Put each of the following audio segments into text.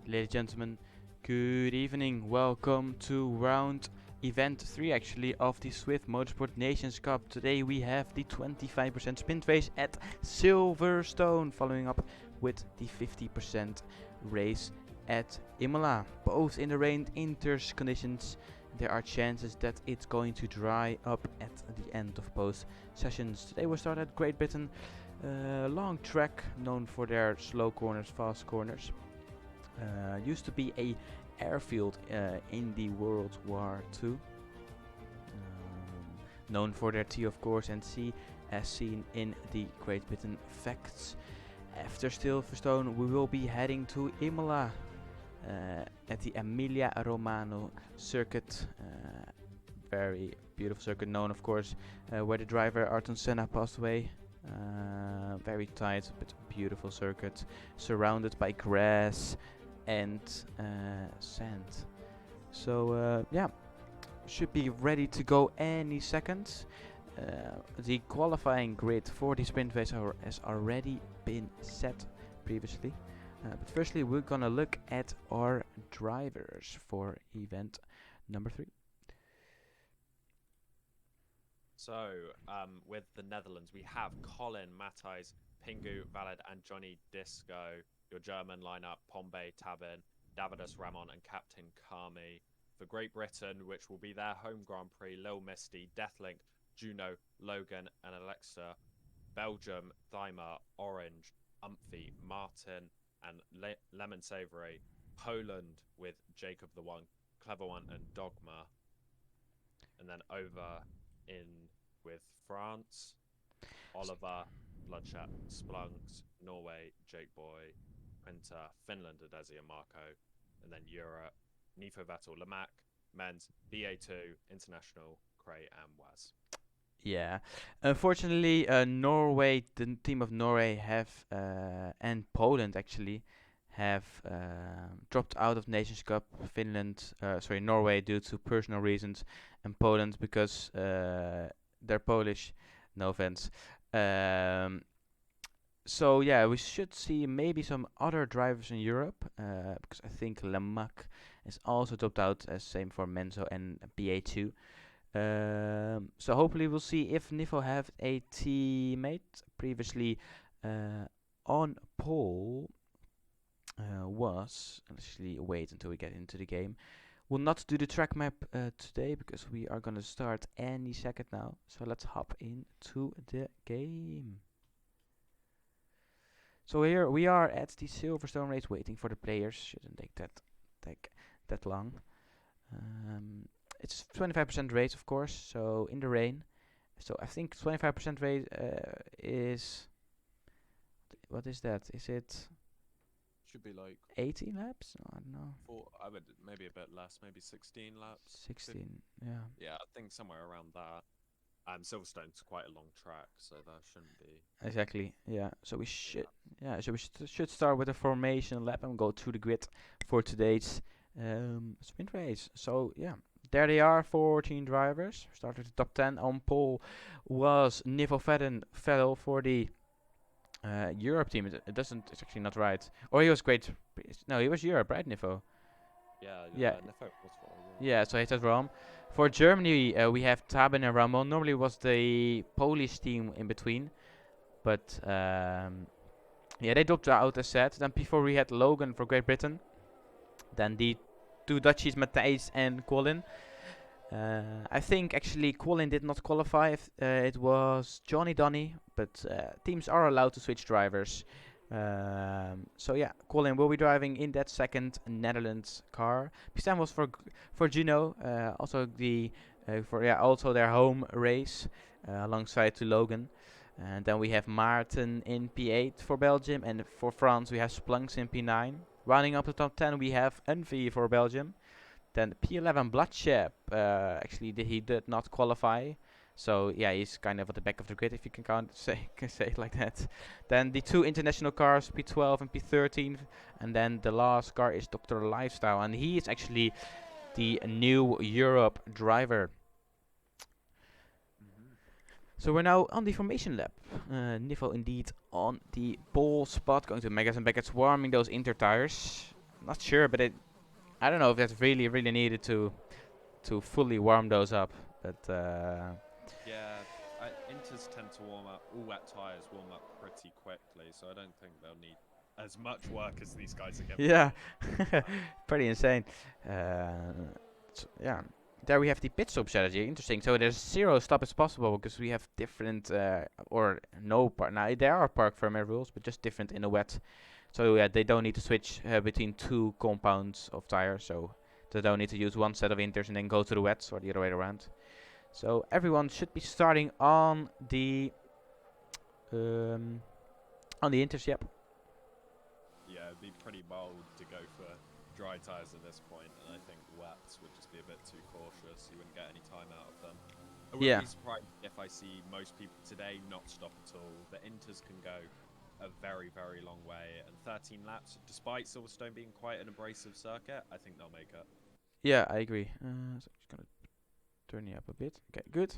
Ladies and gentlemen, good evening. Welcome to event 3 actually of the Swift Motorsport Nations Cup. Today we have the 25% sprint race at Silverstone, following up with the 50% race at Imola. Both in the rain inters conditions. There are chances that it's going to dry up at the end of both sessions. Today we'll start at Great Britain. Long track known for their slow corners, fast corners. Used to be a airfield in the World War II. Known for their T of course and C as seen in the Great Britain facts. After Silverstone we will be heading to Imola at the Emilia Romagna circuit. Very beautiful circuit, known of course where the driver Ayrton Senna passed away. Very tight but beautiful circuit, surrounded by grass and sand. So yeah, should be ready to go any second. The qualifying grid for the sprint race has already been set previously. But firstly we're gonna look at our drivers for event number 3. So, with the Netherlands, we have Colin, Matthijs, Pingu, Valid, and Johnny Disco. Your German lineup: Pombey, Tabin, Davidas, Ramon, and Captain Kami. For Great Britain, which will be their home Grand Prix: Lil Misty, Deathlink, Juno, Logan, and Alexa. Belgium: Thyma, Orange, Umphy, Martin, and Lemon Savory. Poland with Jacob the One, Clever One, and Dogma. And then over in with France, Oliver, Bloodshot, Splunks, Norway, Jake Boy, Quinta, Finland, Adesi and Marco, and then Europe, Nifo Vettel, Lamac, Men's, BA2, International, Cray and Waz. Yeah, unfortunately, Norway, the team of Norway have and Poland actually have dropped out of Nations Cup. Norway due to personal reasons, and Poland because they're Polish. No offense. So yeah, we should see maybe some other drivers in Europe because I think Lamac is also dropped out, as same for Menzo and BA2. So hopefully we'll see if Nifo have a teammate. Previously on pole was, actually wait until we get into the game. We'll not do the track map today because we are gonna start any second now. So let's hop into the game. So here we are at the Silverstone race, waiting for the players. Shouldn't take that long. It's 25% race, of course, so in the rain. So I think 25% race is... What is that? Is it... Should be like 18 laps? No, I don't know. I would maybe a bit less, maybe 16 laps. 16, yeah. Yeah, I think somewhere around that. Silverstone's quite a long track, so that shouldn't be. Exactly, yeah. So we should should start with a formation lap and go through the grid for today's sprint race. So yeah, there they are, 14 drivers. Started the top 10. On pole was Nivo Vettel for the Europe team. It's actually not right. Or he was great. No, he was Europe, right, Nivo? Yeah. Yeah, so he said wrong. For Germany, we have Tabin and Ramon. Normally it was the Polish team in between, but yeah, they dropped out as said. Then before we had Logan for Great Britain. Then the two Dutchies, Matthijs and Colin. I think actually Colin did not qualify. It was Johnny Donny, but teams are allowed to switch drivers. So yeah, Colin will be driving in that second Netherlands car. Pistan was for Juno, also also their home race alongside to Logan. And then we have Maarten in P8 for Belgium, and for France we have Splunks in P9. Rounding up the top 10 we have Envy for Belgium. Then P11 Bloodshep, actually he did not qualify. So yeah, he's kind of at the back of the grid, if you can say it like that. Then the two international cars, P12 and P13, and then the last car is Dr. Lifestyle, and he is actually the new Europe driver. So we're now on the formation lap. Nivo indeed on the pole spot, going to Megas and Beckets, warming those inter tires. Not sure, but I don't know if that's really needed to fully warm those up. But Yeah, Inters tend to warm up. All wet tyres warm up pretty quickly, so I don't think they'll need as much work as these guys are giving yeah, them. pretty insane. Yeah, there we have the pit stop strategy. Interesting. So there's 0 stoppage possible because we have different or no park. Now there are park firmware rules, but just different in the wet. So yeah, they don't need to switch between 2 compounds of tires. So they don't need to use one set of inters and then go to the wets or the other way around. So everyone should be starting on the inters. Yep. Yeah, it'd be pretty bold to go for dry tyres at this point, and I think wets would just be a bit too cautious. You wouldn't get any time out of them. I wouldn't Yeah. be surprised if I see most people today not stop at all. The Inters can go a very long way, and 13 laps, despite Silverstone being quite an abrasive circuit, I think they'll make it. Yeah, I agree. So I'm just gonna turn you up a bit. Okay, good.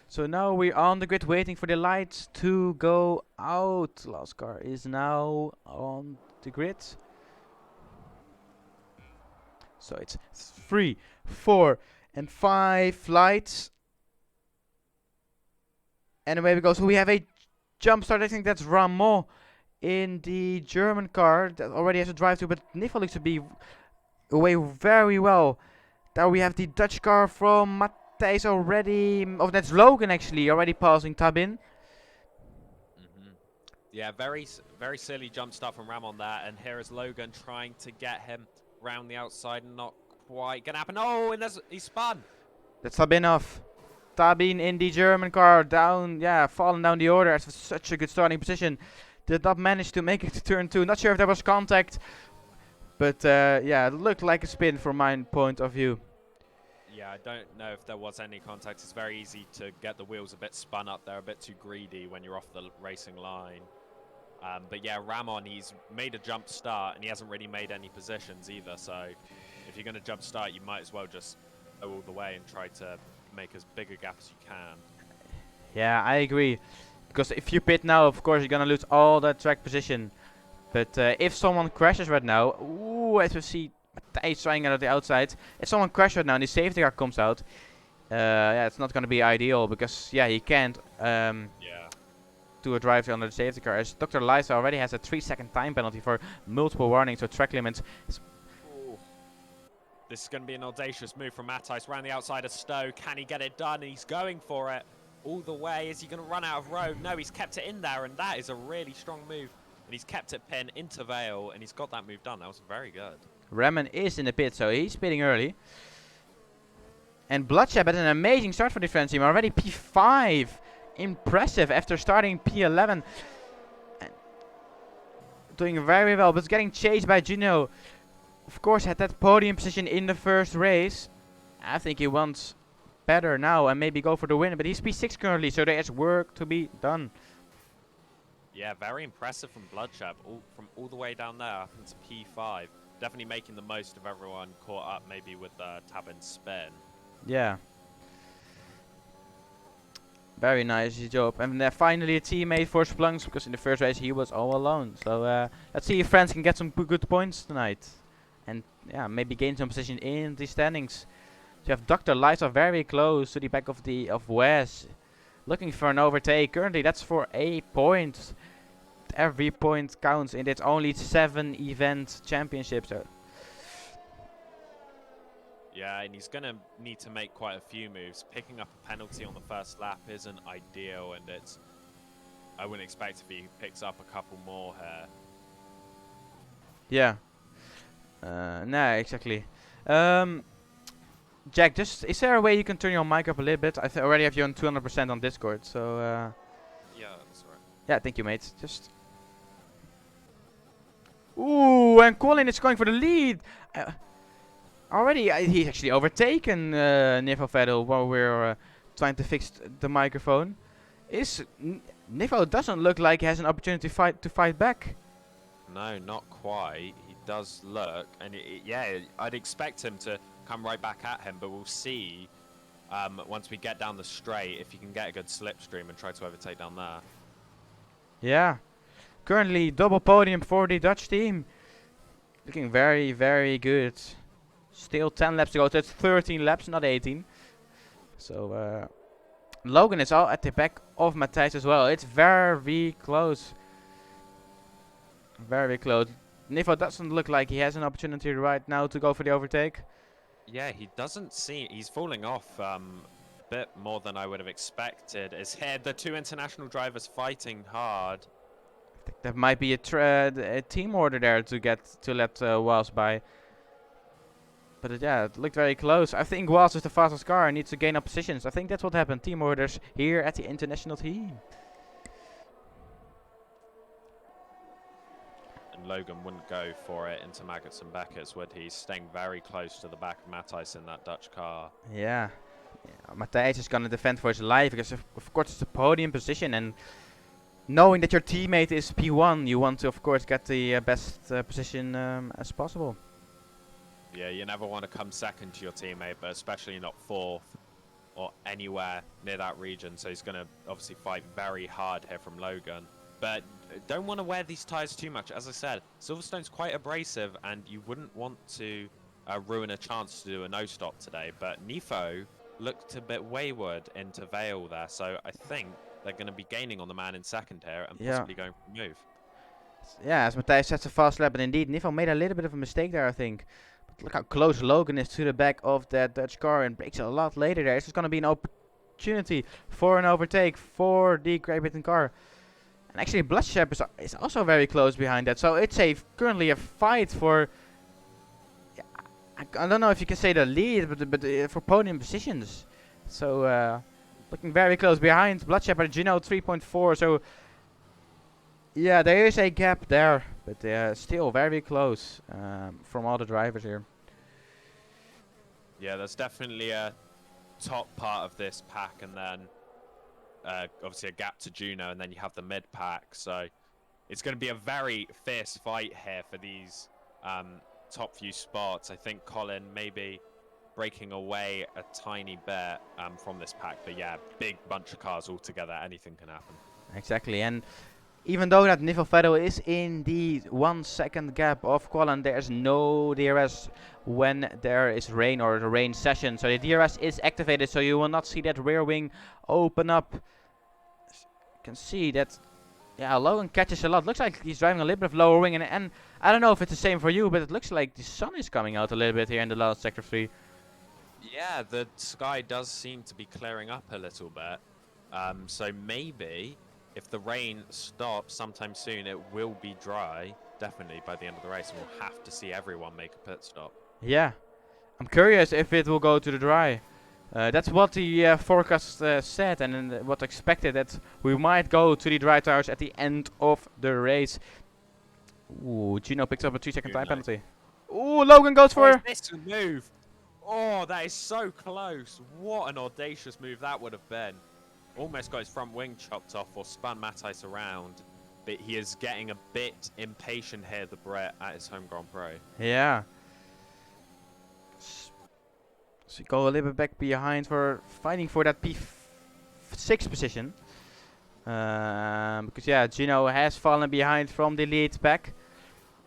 So now we're on the grid waiting for the lights to go out. Last car is now on the grid. So it's 3, 4, and 5 lights. And away we go. So we have a jump start. I think that's Ramon in the German car that already has a drive to, but Nifa looks to be away very well. There we have the Dutch car from Matthijs already. Oh, that's Logan actually already passing Tabin. Yeah, very silly jump start from Ramon there, and here is Logan trying to get him round the outside, and not quite gonna happen. Oh, and he spun. That's Tabin off. Tabin in the German car down, falling down the order. It's such a good starting position. Did not manage to make it to turn 2. Not sure if there was contact, but it looked like a spin from my point of view. Yeah, I don't know if there was any contact. It's very easy to get the wheels a bit spun up. They're a bit too greedy when you're off the racing line. But yeah, Ramon, he's made a jump start, and he hasn't really made any positions either. So if you're going to jump start, you might as well just go all the way and try to make as big a gap as you can. Yeah, I agree. Because if you pit now, of course, you're going to lose all that track position. But if someone crashes right now, ooh, as we see Matthijs trying out of the outside. If someone crashes right now and the safety car comes out, it's not going to be ideal because, he can't do a drive under the safety car. As Dr. Lysa already has a 3-second time penalty for multiple warnings, so track limits. This is going to be an audacious move from Matthijs around the outside of Stowe. Can he get it done? He's going for it all the way. Is he going to run out of road? No, he's kept it in there, and that is a really strong move. And he's kept it pin into Vale, and he's got that move done. That was very good. Ramon is in the pit, so he's pitting early. And Bloodshed had an amazing start for the French team. Already P5. Impressive after starting P11. And doing very well, but getting chased by Juno. Of course, had that podium position in the first race. I think he wants better now and maybe go for the win. But he's P6 currently, so there's work to be done. Yeah, very impressive from Bloodshed. From all the way down there up into P5. Definitely making the most of everyone caught up maybe with Tabin's spin. Yeah. Very nice job. And finally a teammate for Splunks, because in the first race he was all alone. So let's see if France can get some good points tonight. And maybe gain some position in the standings. So you have Dr. Lysa very close to the back of Wes. Looking for an overtake. Currently that's for a point. Every point counts, and it's only 7 event championships. So. Yeah, and he's going to need to make quite a few moves. Picking up a penalty on the first lap isn't ideal, and I wouldn't expect if he picks up a couple more here. Yeah. No, exactly. Jack, is there a way you can turn your mic up a little bit? I already have you on 200% on Discord, so... Yeah, that's right. Yeah, thank you, mate. Just... Ooh, and Colin is going for the lead! Already, he's actually overtaken Nivo Vettel while we're trying to fix the microphone. Nivo doesn't look like he has an opportunity to fight back. No, not quite. He does look, and I'd expect him to come right back at him, but we'll see once we get down the straight if he can get a good slipstream and try to overtake down there. Yeah. Currently, double podium for the Dutch team. Looking very, very good. Still 10 laps to go. That's 13 laps, not 18. So Logan is all at the back of Matthijs as well. It's very close. Very close. Nivo doesn't look like he has an opportunity right now to go for the overtake. Yeah, he doesn't seem... He's falling off a bit more than I would have expected. Is here the two international drivers fighting hard. I think that might be a team order there to let Wals by. But yeah, it looked very close. I think Wals is the fastest car and needs to gain up positions. I think that's what happened. Team orders here at the international team. And Logan wouldn't go for it into Maggots and Beckett's, would he? Staying very close to the back of Matthijs in that Dutch car. Yeah. Matthijs is gonna defend for his life because of course it's a podium position, and knowing that your teammate is P1, you want to of course get the best position as possible. Yeah, you never want to come second to your teammate, but especially not fourth or anywhere near that region. So he's going to obviously fight very hard here from Logan. But don't want to wear these tyres too much. As I said, Silverstone's quite abrasive, and you wouldn't want to ruin a chance to do a no-stop today. But Nifo looked a bit wayward into Vale there, so I think they're going to be gaining on the man in second here and possibly going for a move. Yeah, as Matthijs sets a fast lap, but indeed Nifo made a little bit of a mistake there, I think. Look how close Logan is to the back of that Dutch car and brakes a lot later there. This is going to be an opportunity for an overtake for the Great Britain car. And actually Bloodshep is also very close behind that. So it's currently a fight for... I don't know if you can say the lead, but for podium positions. So looking very close behind Bloodshep and Gino 3.4. So yeah, there is a gap there, but they're still very close from all the drivers here. Yeah, there's definitely a top part of this pack, and then obviously a gap to Juno, and then you have the mid pack. So it's going to be a very fierce fight here for these top few spots. I think Colin maybe breaking away a tiny bit from this pack, but yeah, big bunch of cars all together. Anything can happen. Exactly, and even though that Nivel Vettel is in the 1 second gap of Colin, there's no DRS when there is rain or the rain session. So the DRS is activated, so you will not see that rear wing open up. You can see that, yeah, Logan catches a lot. Looks like he's driving a little bit of lower wing, and I don't know if it's the same for you, but it looks like the sun is coming out a little bit here in the last sector 3. Yeah, the sky does seem to be clearing up a little bit. So maybe if the rain stops sometime soon, it will be dry, definitely, by the end of the race, and we'll have to see everyone make a pit stop. Yeah, I'm curious if it will go to the dry. That's what the forecast said, and what expected, that we might go to the dry tires at the end of the race. Ooh, Gino picks up a 3-second time penalty. Ooh, Logan goes for... This move! Oh, that is so close. What an audacious move that would have been. Almost got his front wing chopped off or spun Matthijs around. But he is getting a bit impatient here, the Brit, at his home Grand Prix. Yeah. So go a little bit back behind for fighting for that P6 position. Because yeah, Gino has fallen behind from the lead back.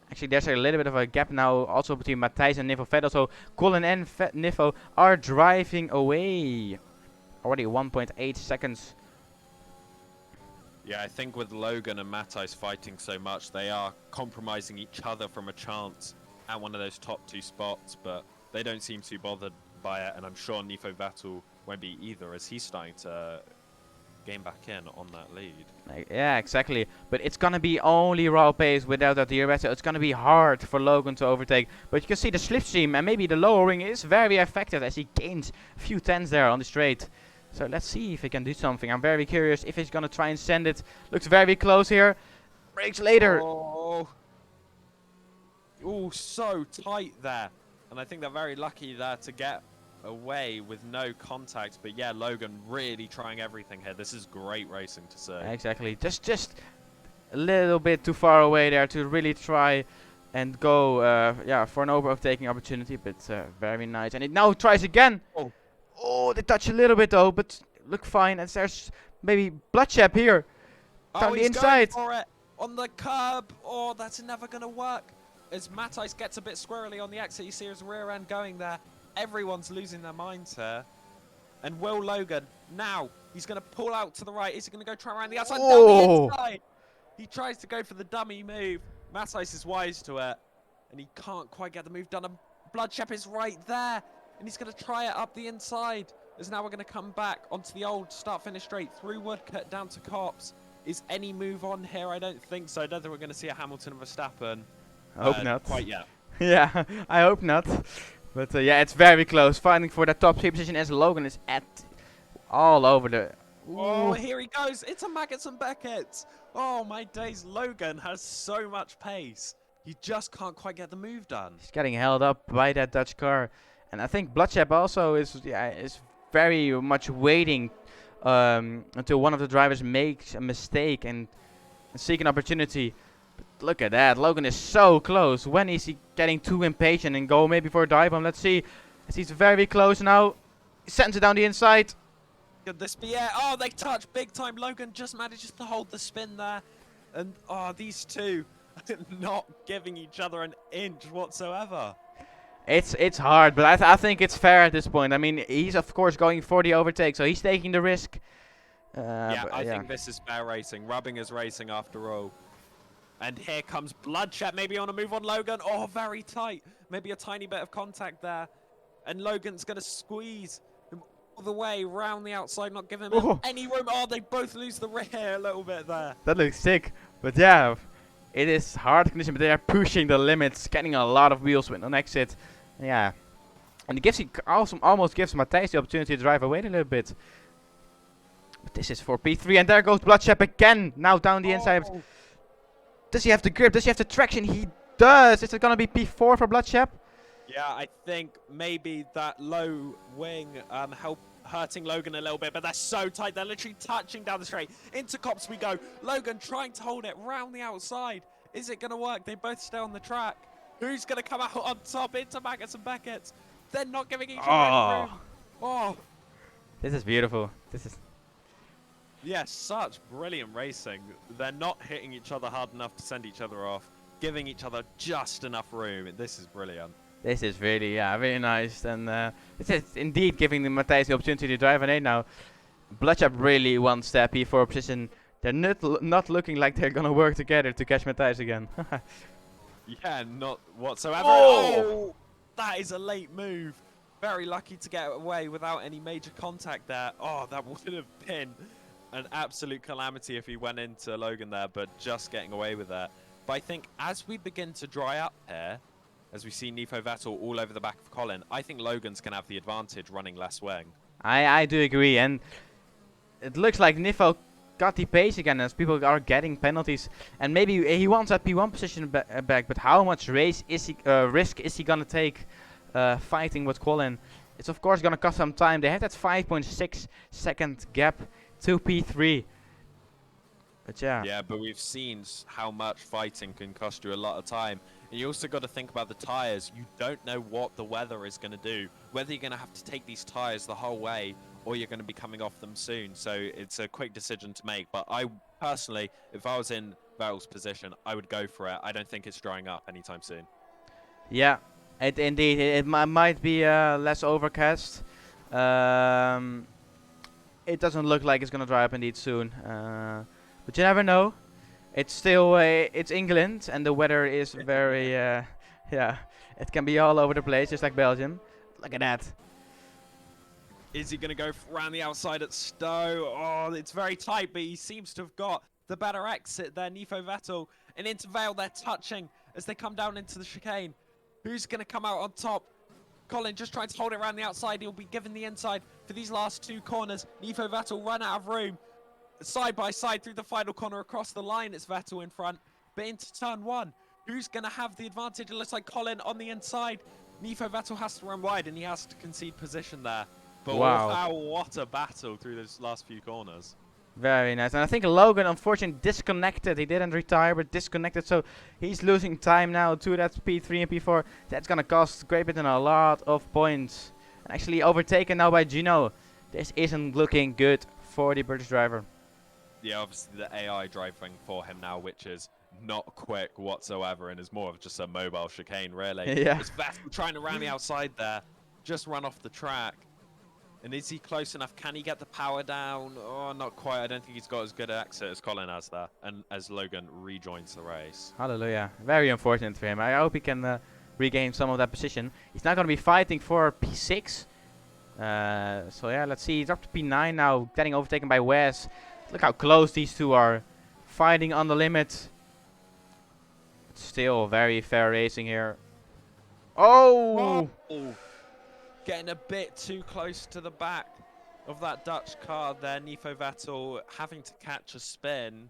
Actually, there's a little bit of a gap now also between Matthijs and Nivo Vettel. So Colin and Nivo are driving away. Already 1.8 seconds. Yeah, I think with Logan and Matthijs fighting so much, they are compromising each other from a chance at one of those top 2 spots, but they don't seem too bothered by it, and I'm sure Nivo Vettel won't be either, as he's starting to gain back in on that lead. Yeah, exactly. But it's gonna be only raw pace without that DRS. So it's gonna be hard for Logan to overtake. But you can see the slipstream and maybe the lower wing is very affected as he gains a few tenths there on the straight. So let's see if he can do something. I'm very curious if he's gonna try and send it. Looks very close here. Brakes later. Oh, so tight there. And I think they're very lucky there to get away with no contact. But yeah, Logan really trying everything here. This is great racing to see. Exactly. Just a little bit too far away there to really try and go yeah, for an overtaking opportunity. But very nice. And it now tries again. Oh, they touch a little bit though, but look fine. And there's maybe Bloodshep here. Oh, Down the he's inside. going for it on the curb. Oh, that's never going to work. as Matthijs gets a bit squirrely on the exit, you see his rear end going there. Everyone's losing their minds here. And Will Logan, now, he's going to pull out to the right. Is he going to go try around the outside? Down the inside! He tries to go for the dummy move. Matthijs is wise to it. And he can't quite get the move done. And Bloodshep is right there. And he's going to try it up the inside. As now we're going to come back onto the old start-finish straight through Woodcut down to Cops. Is any move on here? I don't think so. I don't think we're going to see a Hamilton and Verstappen. I hope not. Quite yet. Yeah, I hope not. But yeah, it's very close. Fighting for that top 3 position as Logan is at all over the... Oh, here he goes. It's a Maggots and Beckett. Oh, my days. Logan has so much pace. He just can't quite get the move done. He's getting held up by that Dutch car. And I think Bloodshep also is very much waiting until one of the drivers makes a mistake and seek an opportunity. But look at that. Logan is so close. When is he getting too impatient and go maybe for a dive bomb? Let's see. As he's very close now. He sends it down the inside. Could this be it? Oh, they touch big time. Logan just manages to hold the spin there. And, oh, these two not giving each other an inch whatsoever. It's hard, but I think it's fair at this point. I mean, he's of course going for the overtake, so he's taking the risk. I think this is fair racing. Rubbing is racing after all. And here comes Bloodshep, maybe on a move on Logan. Oh, very tight. Maybe a tiny bit of contact there. And Logan's going to squeeze him all the way round the outside, not giving him any room. Oh, they both lose the rear a little bit there. That looks sick. But yeah, it is hard condition, but they are pushing the limits, getting a lot of wheels with an exit. Yeah. And it gives almost gives Matthijs the opportunity to drive away a little bit. But this is for P3, and there goes Bloodshep again. Now down the inside. Does he have the grip? Does he have the traction? He does. Is it going to be P4 for Bloodshep? Yeah, I think maybe that low wing hurting Logan a little bit, but they're so tight. They're literally touching down the straight. Into Cops we go. Logan trying to hold it round the outside. Is it going to work? They both stay on the track. Who's going to come out on top? Into Maggots and Beckett. They're not giving each other any room. Oh. This is beautiful. This is... Yeah, such brilliant racing. They're not hitting each other hard enough to send each other off, giving each other just enough room. This is brilliant. This is really, really nice. And this is indeed giving the Matthijs the opportunity to drive an 8 now. Bloodshep really one step P4 position. They're not looking like they're going to work together to catch Matthijs again. Yeah, not whatsoever. Oh, that is a late move. Very lucky to get away without any major contact there. Oh, that would have been an absolute calamity if he went into Logan there, but just getting away with that. But I think as we begin to dry up here, as we see Nico Vettel all over the back of Colin, I think Logan's going to have the advantage running less wing. I do agree, and it looks like Nico got the pace again as people are getting penalties, and maybe he wants that P1 position back, but how much risk is he gonna take fighting with Colin? It's of course gonna cost some time. They had that 5.6 second gap to P3, but yeah. Yeah, but we've seen how much fighting can cost you a lot of time. And you also got to think about the tyres. You don't know what the weather is going to do, whether you're going to have to take these tyres the whole way or you're going to be coming off them soon. So it's a quick decision to make. But I personally, if I was in Vettel's position, I would go for it. I don't think it's drying up anytime soon. Yeah, indeed. It might be less overcast. It doesn't look like it's going to dry up indeed soon. But you never know. It's still it's England, and the weather is very yeah. It can be all over the place, just like Belgium. Look at that. Is he going to go around the outside at Stowe? Oh, it's very tight, but he seems to have got the better exit there. Nico Vettel and into Vale, they're touching as they come down into the chicane. Who's going to come out on top? Colin just trying to hold it around the outside. He'll be given the inside for these last two corners. Nico Vettel run out of room. Side by side through the final corner across the line. It's Vettel in front, but into turn one. Who's going to have the advantage? It looks like Colin on the inside. Nico Vettel has to run wide and he has to concede position there. But wow, what a battle through those last few corners. Very nice. And I think Logan, unfortunately, disconnected. He didn't retire, but disconnected. So he's losing time now to that P3 and P4. That's going to cost Great Britain a lot of points. And actually overtaken now by Gino. This isn't looking good for the British driver. Yeah, obviously the AI driving for him now, which is not quick whatsoever and is more of just a mobile chicane, really. Yeah. It's Vettel trying to round the outside there, just run off the track. And is he close enough? Can he get the power down? Oh, not quite. I don't think he's got as good an exit as Colin has there. And as Logan rejoins the race. Hallelujah. Very unfortunate for him. I hope he can regain some of that position. He's not going to be fighting for P6. So yeah, let's see. He's up to P9 now, getting overtaken by Wes. Look how close these two are. Fighting on the limit. Still very fair racing here. Oh! Oh! Getting a bit too close to the back of that Dutch car there. Nico Vettel having to catch a spin.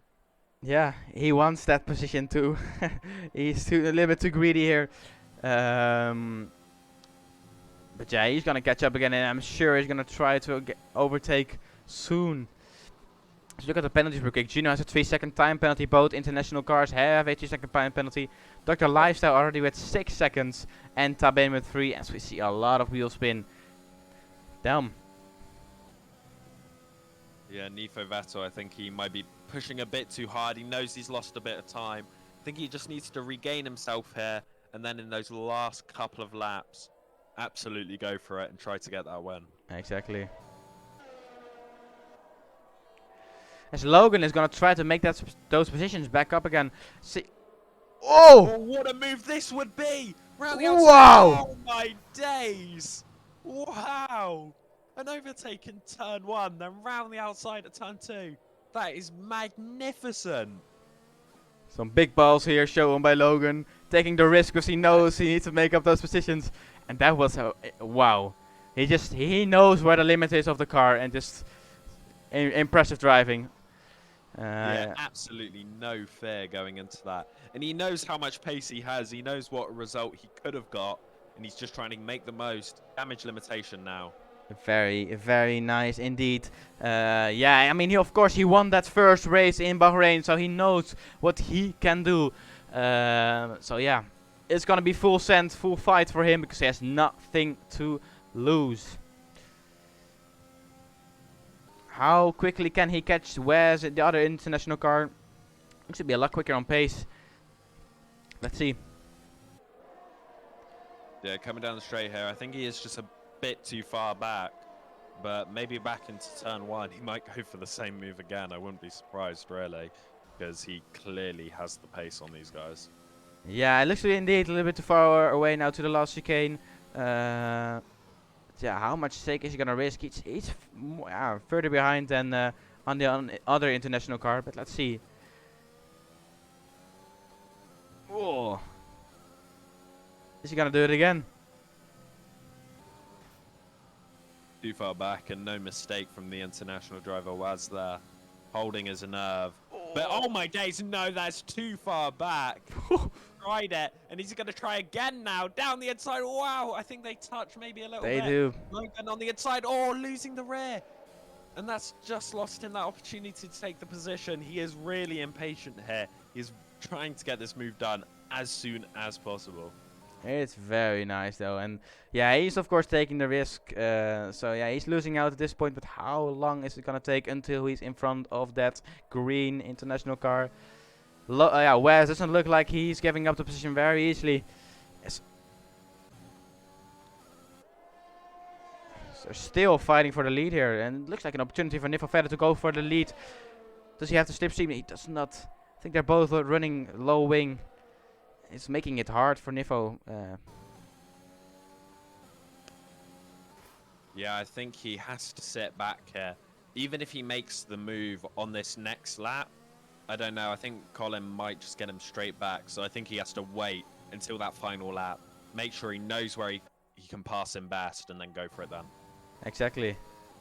Yeah, he wants that position too. He's a little bit too greedy here. But yeah, he's gonna catch up again, and I'm sure he's gonna try to overtake soon. So look at the penalties real quick. Gino has a 3-second time penalty. Both international cars have a 3-second time penalty. Dr. Lifestyle already with 6 seconds, and Tabane with 3. As we see a lot of wheel spin. Damn. Yeah, Nico Vettel, I think he might be pushing a bit too hard. He knows he's lost a bit of time. I think he just needs to regain himself here, and then in those last couple of laps, absolutely go for it and try to get that win. Exactly. As Logan is gonna try to make those positions back up again. See. Oh! Oh, what a move this would be! Round the Wow! outside. Oh my days! Wow! An overtake in turn 1, then round the outside at turn 2. That is magnificent. Some big balls here shown by Logan, taking the risk because he knows he needs to make up those positions, and that was wow. He knows where the limit is of the car, and just impressive driving. Yeah, absolutely no fear going into that, and he knows how much pace he has. He knows what result he could have got, and he's just trying to make the most. Damage limitation now. Very, very nice indeed. Yeah, I mean, of course, he won that first race in Bahrain, so he knows what he can do. So yeah, it's gonna be full send, full fight for him because he has nothing to lose. How quickly can he catch Wes, the other international car? Looks to be a lot quicker on pace. Let's see. Yeah, coming down the straight here, I think he is just a bit too far back, but maybe back into turn 1 he might go for the same move again. I wouldn't be surprised really, because he clearly has the pace on these guys. Yeah, it looks to be indeed a little bit too far away now to the last chicane. Yeah, how much stake is he gonna risk? He's further behind than on the other international car, but let's see. Oh, is he gonna do it again? Too far back, and no mistake from the international driver was there, holding his nerve. But oh my days, no, that's too far back. Tried it, and he's going to try again now, down the inside. Wow, I think they touch maybe a little bit. They do. Logan on the inside, oh, losing the rear. And that's just lost him that opportunity to take the position. He is really impatient here. He's trying to get this move done as soon as possible. It's very nice though, and yeah, he's of course taking the risk. So yeah, he's losing out at this point. But how long is it gonna take until he's in front of that green international car? Yeah, Wes doesn't look like he's giving up the position very easily. Yes. So they're still fighting for the lead here, and it looks like an opportunity for Nico Vettel to go for the lead. Does he have to slipstream? He does not. I think they're both running low wing. It's making it hard for Nico. Yeah, I think he has to sit back here. Even if he makes the move on this next lap, I don't know. I think Colin might just get him straight back. So I think he has to wait until that final lap. Make sure he knows where he can pass him best and then go for it then. Exactly.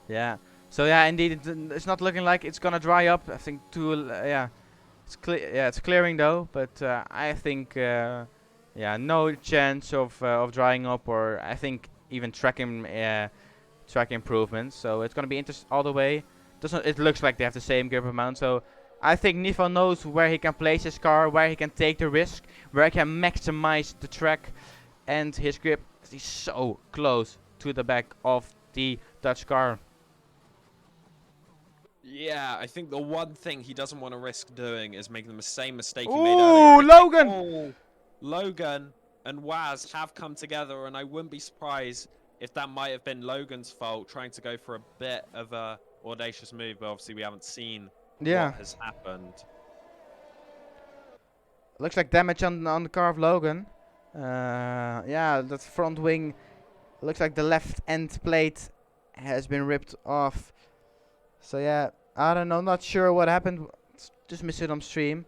Yeah. So yeah, indeed, it's not looking like it's gonna dry up. I think yeah. It's clearing though, but I think yeah, no chance of drying up, or I think even track improvements. So it's gonna be interesting all the way. It looks like they have the same grip amount. So I think Nico knows where he can place his car, where he can take the risk, where he can maximize the track and his grip. He's so close to the back of the Dutch car. Yeah, I think the one thing he doesn't want to risk doing is making the same mistake he made earlier. Ooh, Logan! Oh, Logan and Waz have come together, and I wouldn't be surprised if that might have been Logan's fault, trying to go for a bit of a audacious move, but obviously we haven't seen Yeah. what has happened. Looks like damage on the car of Logan. Yeah, that front wing looks like the left end plate has been ripped off. So yeah, I don't know, not sure what happened. Just missed it on stream.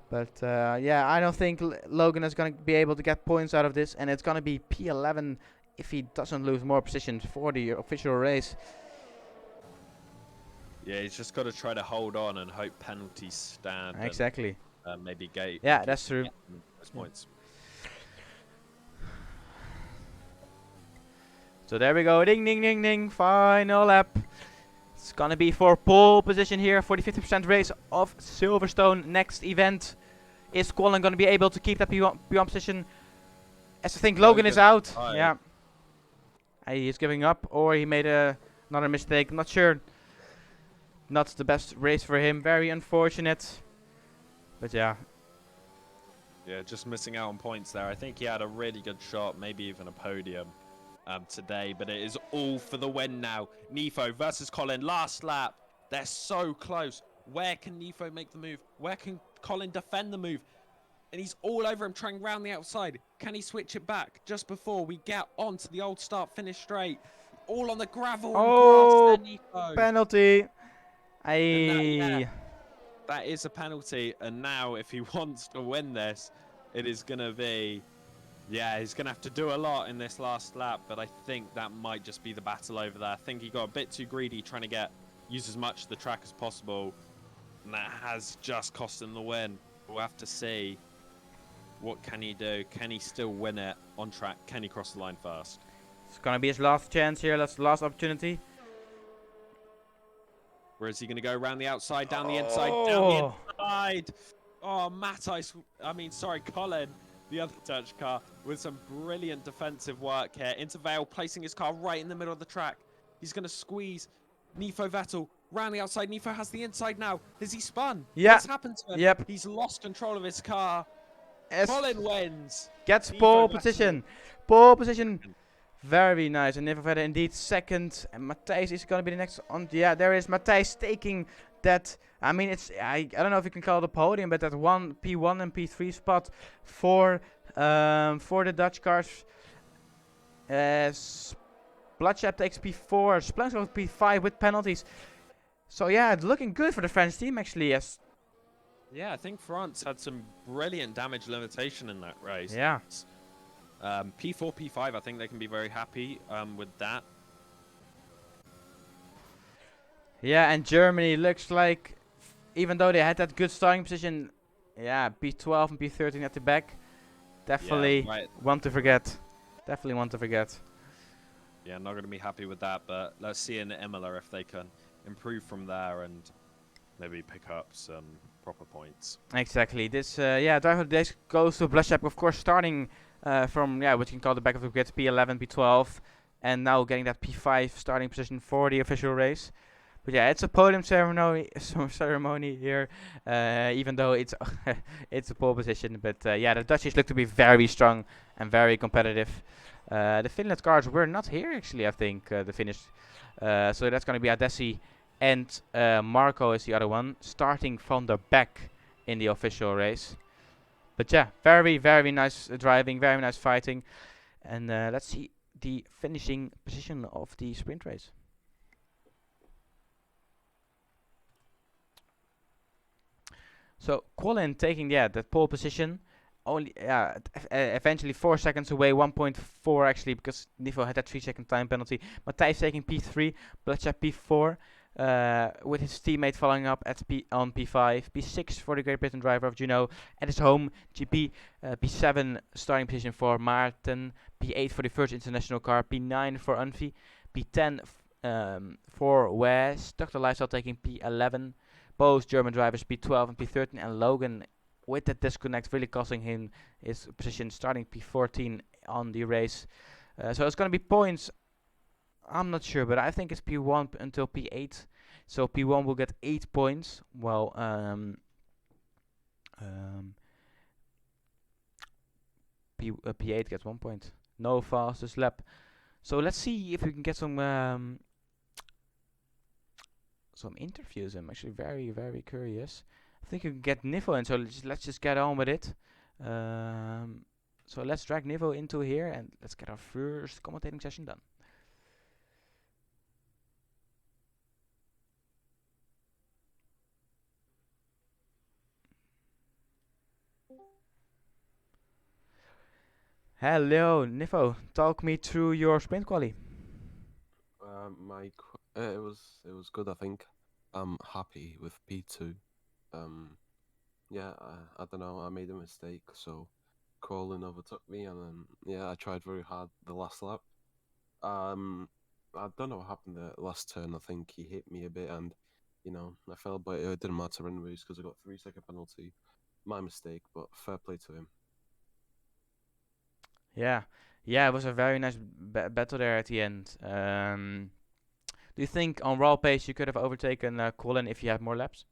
But yeah, I don't think Logan is going to be able to get points out of this, and it's going to be P11 if he doesn't lose more positions for the official race. Yeah, he's just got to try to hold on and hope penalties stand. Exactly. And, maybe gate. Yeah, that's true. Those points. So there we go. Ding, ding, ding, ding. Final lap. It's going to be for pole position here for the 50% race of Silverstone. Next event. Is Colin going to be able to keep that P1 position? As I think Logan is out. Yeah. He is giving up, or he made another mistake. I'm not sure. Not the best race for him. Very unfortunate. But yeah. Yeah, just missing out on points there. I think he had a really good shot, maybe even a podium today. But it is all for the win now. Nifo versus Colin. Last lap. They're so close. Where can Nifo make the move? Where can Colin defend the move? And he's all over him, trying round the outside. Can he switch it back just before we get onto the old start-finish straight? All on the gravel and grass there, Nifo. Penalty. That is a penalty. And now, if he wants to win this, it is going to be... Yeah, he's going to have to do a lot in this last lap. But I think that might just be the battle over there. I think he got a bit too greedy, trying to use as much of the track as possible. And that has just cost him the win. We'll have to see. What can he do? Can he still win it on track? Can he cross the line first? It's going to be his last chance here. That's the last opportunity. Where is he going to go? Around the outside, down the inside, down the inside. Oh, Colin, the other Dutch car, with some brilliant defensive work here. Intervale placing his car right in the middle of the track. He's going to squeeze Nifo Vettel round the outside. Nifo has the inside now. Has he spun? Yeah. What's happened to him? Yep. He's lost control of his car. Colin wins. Gets pole position. Pole position. Very nice. And Nifo Vettel indeed second. And Matthijs is going to be the next on. Yeah, there is Matthijs taking that. I mean, it's I don't know if you can call it a podium, but that P1 and P3 spot for the Dutch cars. Bloodshep takes P4. Splunk goes P5 with penalties. So yeah, it's looking good for the French team actually. Yes. Yeah, I think France had some brilliant damage limitation in that race. Yeah. P4, P5, I think they can be very happy with that. Yeah, and Germany looks like, even though they had that good starting position, yeah, P12 and P13 at the back, definitely want to forget. Definitely want to forget. Yeah, not going to be happy with that, but let's see in Imola if they can improve from there and maybe pick up some proper points. Exactly. This, driver of the day goes to Bloodshep, of course, starting from, what you can call the back of the grid, P11, P12, and now getting that P5 starting position for the official race. But yeah, it's a podium ceremony here, even though it's it's a pole position. But yeah, the Dutchies look to be very strong and very competitive. The Finland cars were not here actually, I think, the finish. So that's going to be Adesi and Marco is the other one, starting from the back in the official race. But yeah, very, very nice driving, very nice fighting. And let's see the finishing position of the sprint race. So Colin taking that pole position, only eventually 4 seconds away, 1.4 actually, because Nifo had that 3-second time penalty. Matthijs taking P3, Bloodshep P4, with his teammate following up at on P5, P6 for the Great Britain driver of Juno at his home GP, P7 starting position for Maarten, P8 for the first international car, P9 for Unfi, P10 for Wes, Dr. Lifestyle taking P11. Both German drivers P12 and P13, and Logan with that disconnect really costing him his position, starting P14 on the race. So it's going to be points. I'm not sure, but I think it's P1 until P8. So P1 will get 8 points, while um, P8 gets 1 point. No fastest lap. So let's see if we can get some interviews. I'm actually very, very curious. I think you can get Nivo in, so let's just get on with it. Um, so let's drag Nivo into here and let's get our first commentating session done. Hello, Nivo. Talk me through your sprint quali. It was good. I think I'm happy with P2. Um, yeah, I don't know. I made a mistake, so Colin overtook me, and then yeah, I tried very hard the last lap. Um, I don't know what happened the last turn. I think he hit me a bit, and I fell, but it didn't matter anyways because I got 3 second penalty. My mistake, but fair play to him. Yeah, yeah, it was a very nice battle there at the end. Do you think on raw pace you could have overtaken Colin if you had more laps?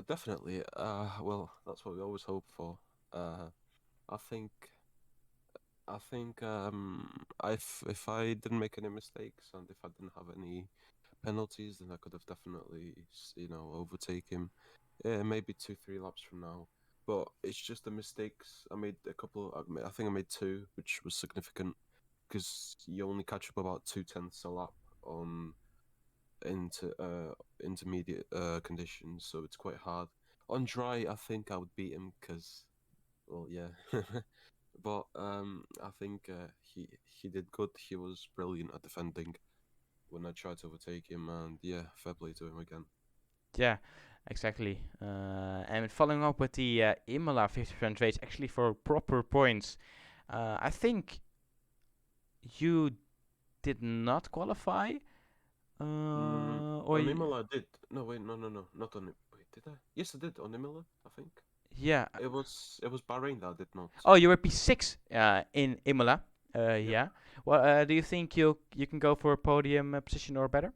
Definitely. Well, that's what we always hope for. I think if I didn't make any mistakes and if I didn't have any penalties, then I could have definitely overtaken him. Yeah, maybe 2-3 laps from now. But it's just the mistakes. I made a couple. I think I made two, which was significant because you only catch up about 2/10 a lap on intermediate conditions, so it's quite hard. On dry, I think I would beat him because, well, yeah. But I think he did good. He was brilliant at defending when I tried to overtake him, and yeah, fair play to him again. Yeah, exactly. And following up with the Imola 50% race, actually for proper points, I think you did not qualify. Or On Imola, I did. No, wait, no, not on. Wait, did I? Yes, I did on Imola. I think yeah. it was Bahrain that I did not. Oh, you were P6 in Imola. Yep. Yeah. Well, do you think you can go for a podium position or better?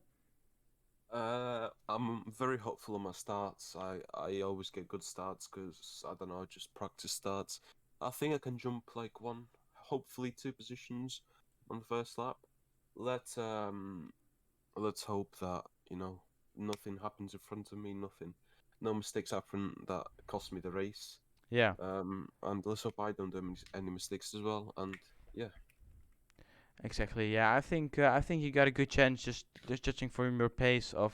I'm very hopeful on my starts. I always get good starts because I don't know, just practice starts. I think I can jump like one, hopefully 2 positions on the first lap. Let let's hope that nothing happens in front of me. No mistakes happen that cost me the race. Yeah. And let's hope I don't do any mistakes as well. And yeah. Exactly. Yeah, I think you got a good chance just judging from your pace of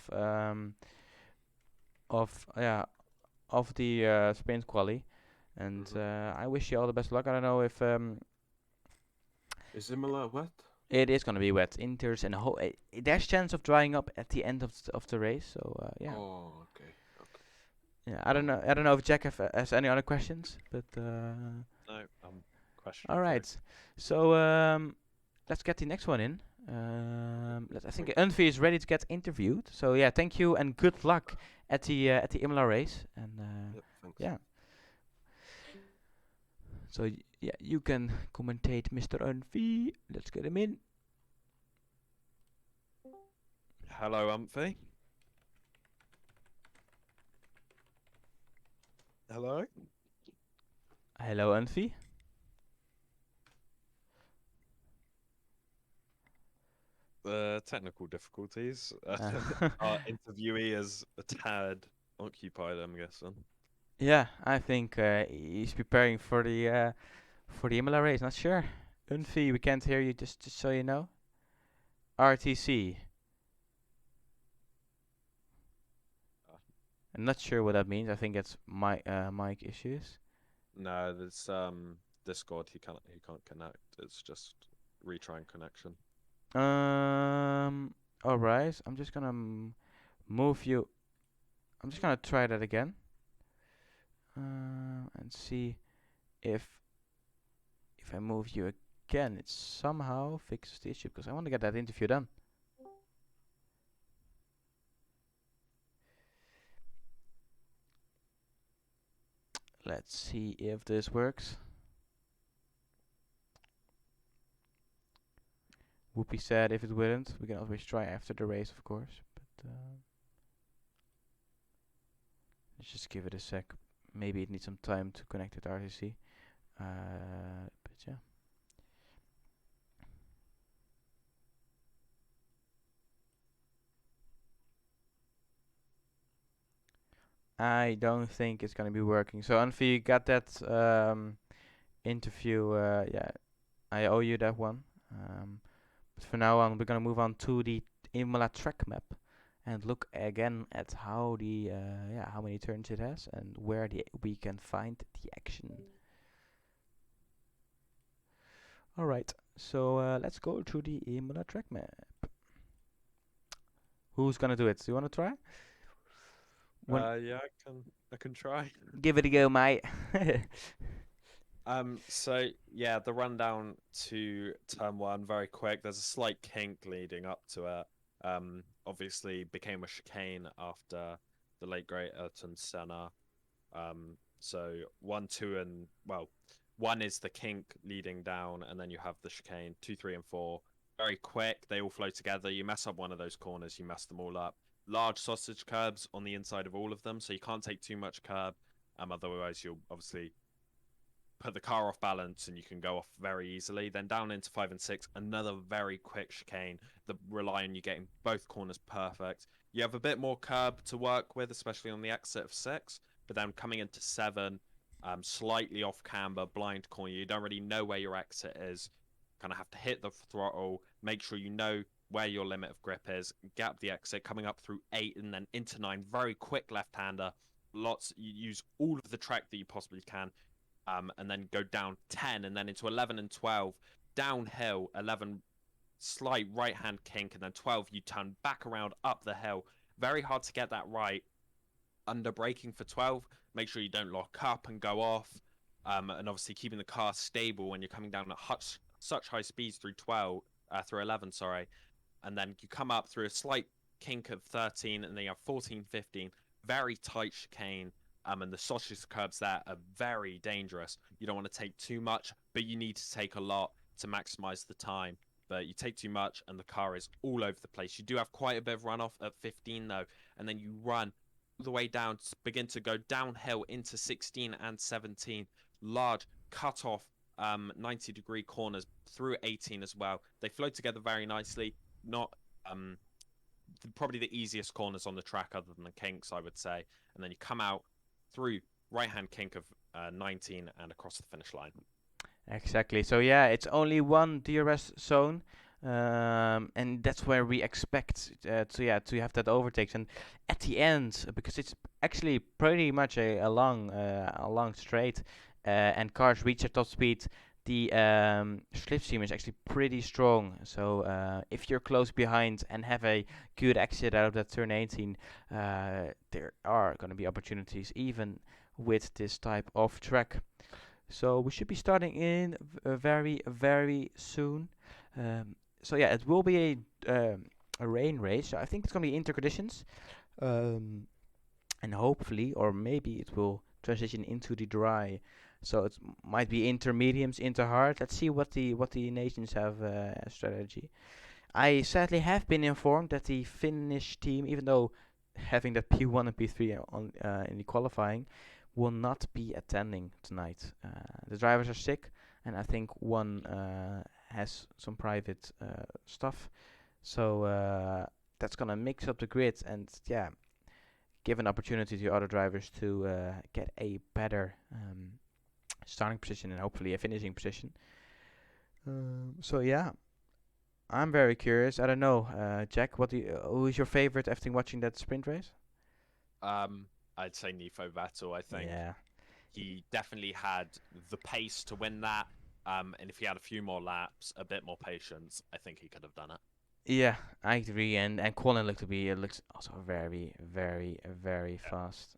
the sprint quali, and hmm I wish you all the best luck. I don't know if Is Imola wet? it is gonna be wet. Inters and there's chance of drying up at the end of the race. So yeah, Oh, okay, okay. yeah. Well, I don't know if Jack has any other questions, but No, I'm question all free. right. So let's get the next one in. I think Unvi is ready to get interviewed. So yeah, thank you and good luck at the Imola race. And yep, thanks. yeah, so yeah, you can commentate Mr. Unvi. Let's get him in. Hello, Umphy. Hello. Hello, Unvi. Technical difficulties. Uh, Our interviewee is a tad occupied, I'm guessing. yeah, I think he's preparing for the Imola race. Not sure. Unvi, we can't hear you. Just so you know. RTC. I'm not sure what that means. I think it's mic issues. No, there's Discord. He can't connect. It's just retrying connection. All right. I'm just gonna move you. I'm just gonna try that again. And see if I move you again, it somehow fixes the issue because I want to get that interview done. Let's see if this works. Would be sad if it wouldn't. We can always try after the race, of course. But let's just give it a sec. Maybe it needs some time to connect with RTC. But yeah. I don't think it's gonna be working. So Anfi, you got that interview? Yeah, I owe you that one. But for now on, we're gonna move on to the Imola track map and look again at how the how many turns it has and where we can find the action. All right, so let's go to the Imola track map. Who's gonna do it? Do you wanna try? Yeah, I can try. Give it a go, mate. So yeah, the rundown to turn one, very quick. There's a slight kink leading up to it. Obviously became a chicane after the late great Ayrton Senna. So one, two, and well, one is the kink leading down, and then you have the chicane. 2, 3, and 4. Very quick. They all flow together. You mess up one of those corners, you mess them all up. Large sausage curbs on the inside of all of them, so you can't take too much curb. Otherwise you'll obviously put the car off balance and you can go off very easily. Then down into 5 and 6, another very quick chicane that rely on you getting both corners perfect. You have a bit more curb to work with, especially on the exit of 6, but then coming into 7, slightly off camber, blind corner, you don't really know where your exit is. Kind of have to hit the throttle, make sure you know where your limit of grip is, gap the exit, coming up through 8 and then into 9, very quick left-hander. You use all of the track that you possibly can. And then go down 10 and then into 11 and 12 downhill. 11 slight right hand kink, and then 12 you turn back around up the hill. Very hard to get that right. Under braking for 12, make sure you don't lock up and go off, and obviously keeping the car stable when you're coming down at such high speeds through 11, sorry. And then you come up through a slight kink of 13, and then you have 14, 15, very tight chicane. And the sausage curbs there are very dangerous. You don't want to take too much, but you need to take a lot to maximize the time. But you take too much and the car is all over the place. You do have quite a bit of runoff at 15 though, and then you run all the way down, begin to go downhill into 16 and 17. Large cut off 90-degree corners through 18 as well. They flow together very nicely. Not probably the easiest corners on the track other than the kinks, I would say. And then you come out through right-hand kink of 19 and across the finish line. Exactly. So yeah, it's only one DRS zone, and that's where we expect to have that overtakes. And at the end, because it's actually pretty much a long straight, and cars reach their top speed, the slipstream is actually pretty strong. So if you're close behind and have a good exit out of that turn 18, there are going to be opportunities even with this type of track. So we should be starting in very, very soon. So yeah, it will be a rain race. So I think it's going to be interconditions, and hopefully, or maybe it will transition into the dry. So it might be intermediums into hard. Let's see what the nations have as strategy. I sadly have been informed that the Finnish team, even though having that P1 and P3 on in the qualifying, will not be attending tonight. The drivers are sick, and I think one has some private stuff. So that's gonna mix up the grid and give an opportunity to other drivers to get a better starting position and hopefully a finishing position. So yeah, I'm very curious. I don't know, Jack. Who is your favorite after watching that sprint race? I'd say Nifo Vettel. I think Yeah, he definitely had the pace to win that. And if he had a few more laps, a bit more patience, I think he could have done it. yeah, I agree. And Colin looks also very, very, very fast.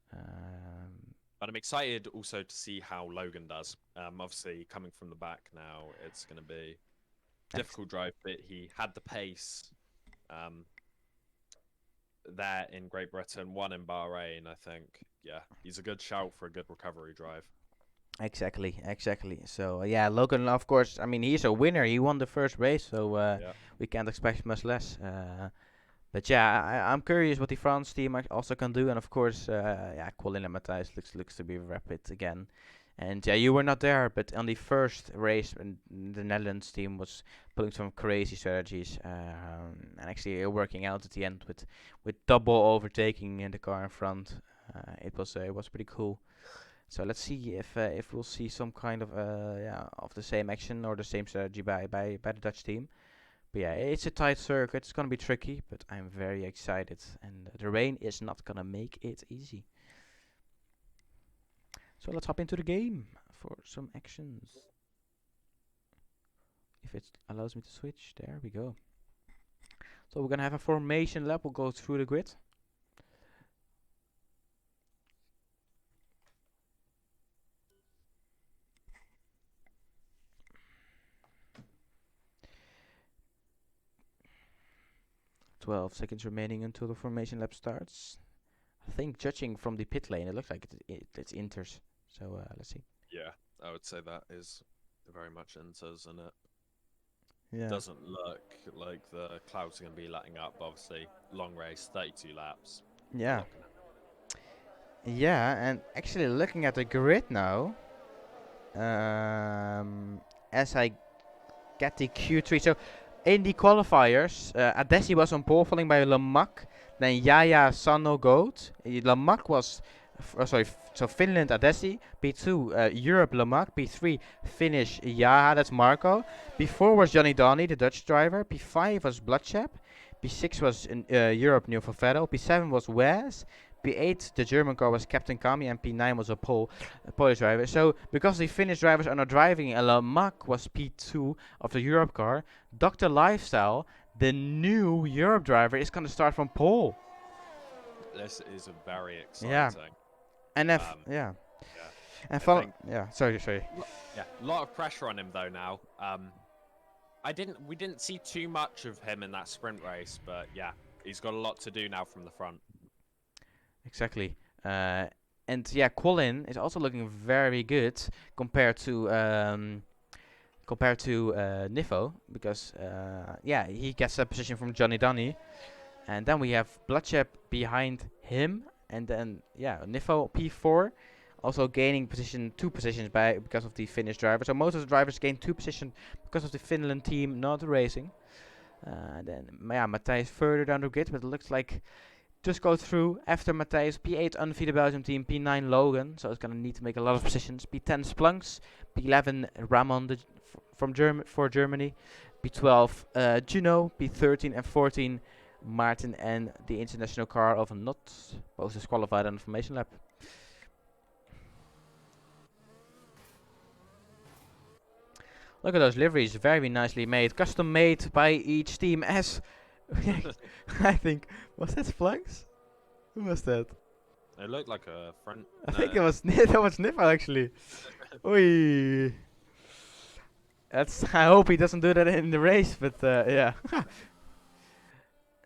But I'm excited also to see how Logan does. Obviously, coming from the back now, it's going to be difficult drive, but he had the pace there in Great Britain, one in Bahrain, I think. Yeah, he's a good shout for a good recovery drive. Exactly. So yeah, Logan, of course. I mean, he's a winner. He won the first race, so Yeah. we can't expect much less. But yeah, I'm curious what the France team also can do, and of course, yeah, Colin and Matthijs looks to be rapid again. And yeah, you were not there, but on the first race, the Netherlands team was pulling some crazy strategies, and actually working out at the end with double overtaking in the car in front. It was pretty cool. So let's see if we'll see some kind of yeah, of the same action or the same strategy by the Dutch team. But yeah, it's a tight circuit. It's gonna be tricky, but I'm very excited, and the rain is not gonna make it easy. So let's hop into the game for some actions. If it allows me to switch, there we go. So we're gonna have a formation lap. We'll go through the grid. "12 seconds remaining until the formation lap starts." I think judging from the pit lane, it looks like it's Inters. So let's see. Yeah, I would say that is very much Inters, and it Yeah. doesn't look like the clouds are going to be letting up. Obviously, long race, 32 laps. Yeah. Not gonna- Yeah, and actually looking at the grid now, as I get the Q3. So in the qualifiers, Adesi was on pole, following by Lamak, then Yaya, Sano, Goat. Lamak was, so Finland, Adesi. P2, Europe, Lamak. P3, Finnish, Yaha, that's Marco. P4 was Johnny Donny, the Dutch driver. P5 was Bloodshed. P6 was in, Europe, Neil Favero. P7 was Wes. P8, the German car, was Captain Kami, and P9 was a Polish driver. So because the Finnish drivers are not driving, Lamak was P2 of the Europe car. Dr. Lifestyle, the new Europe driver, is going to start from pole. This is very Yeah. exciting. And if, Um, yeah. yeah. And I follow, think- yeah, sorry. Yeah, a lot of pressure on him though now. We didn't see too much of him in that sprint race, but yeah, he's got a lot to do now from the front. Exactly. And yeah, Colin is also looking very good compared to Nifo, because yeah, he gets a position from Johnny Dunny, and then we have Bloodshed behind him, and then yeah, Nifo P4 also gaining two positions because of the Finnish driver. So most of the drivers gain 2 positions because of the Finland team not racing. Then yeah, Matthijs further down the grid, but it looks like just go through after Matthijs. P8 Unfi, the Belgium team. P9 Logan, so it's gonna need to make a lot of positions. P10 Splunks. P11 Ramon for Germany. P12 Juno. P13 and 14 Martin and the international car of Not, both disqualified on the formation lap. Look at those liveries, very nicely made, custom made by each team. As I think, was that Splunks? Who was that? It looked like a front. I think it was that was Nippo actually. Oei. I hope he doesn't do that in the race, but yeah.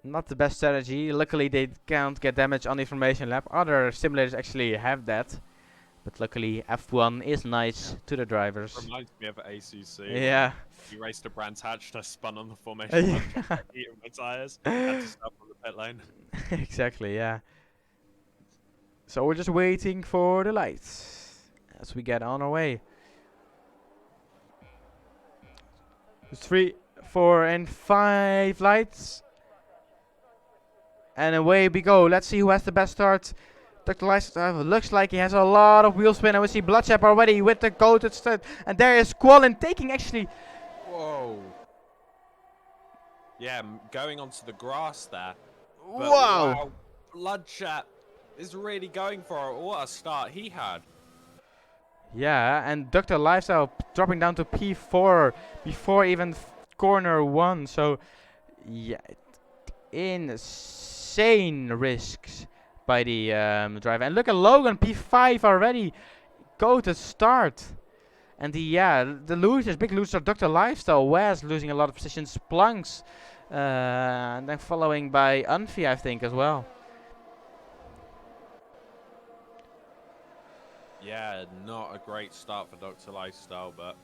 Not the best strategy. Luckily they can't get damage on the formation lap. Other simulators actually have that. But luckily F1 is nice to the drivers. Reminds me of ACC. Yeah. He raced a Brands Hatch, I spun on the formation, Yeah. eating my tyres, had to stop on the pit lane. Exactly, yeah. So we're just waiting for the lights as we get on our way. 3, 4, and 5 lights. And away we go. Let's see who has the best start. Dr. Lifestyle looks like he has a lot of wheel spin. And we see Bloodshed already with the coated start. And there is Quallen taking actually. Whoa. Yeah, going onto the grass there. But Wow. Bloodshed is really going for it. What a start he had. Yeah, and Dr. Lifestyle dropping down to P4 before even corner 1. So, yeah, insane risks by the driver. And look at Logan, P5 already. Go to start. And the losers, big loser, Dr. Lifestyle, Wes losing a lot of positions, Plunks, and then following by Unfi, I think, as well. Yeah, not a great start for Dr. Lifestyle, but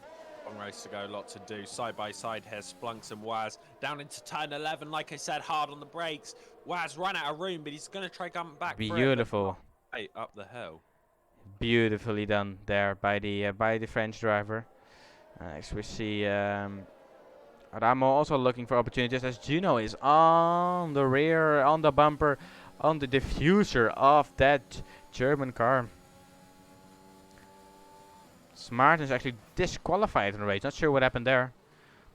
Long race to go, lot to do. Side by side here, Splunks and Waz down into turn 11. Like I said, hard on the brakes. Waz run out of room, but he's going to try coming back for it. Beautiful. Hey, up the hill. Beautifully done there by the French driver. Next we see Ramo also looking for opportunities as Juno is on the rear, on the bumper, on the diffuser of that German car. Smart is actually disqualified in the race. Not sure what happened there.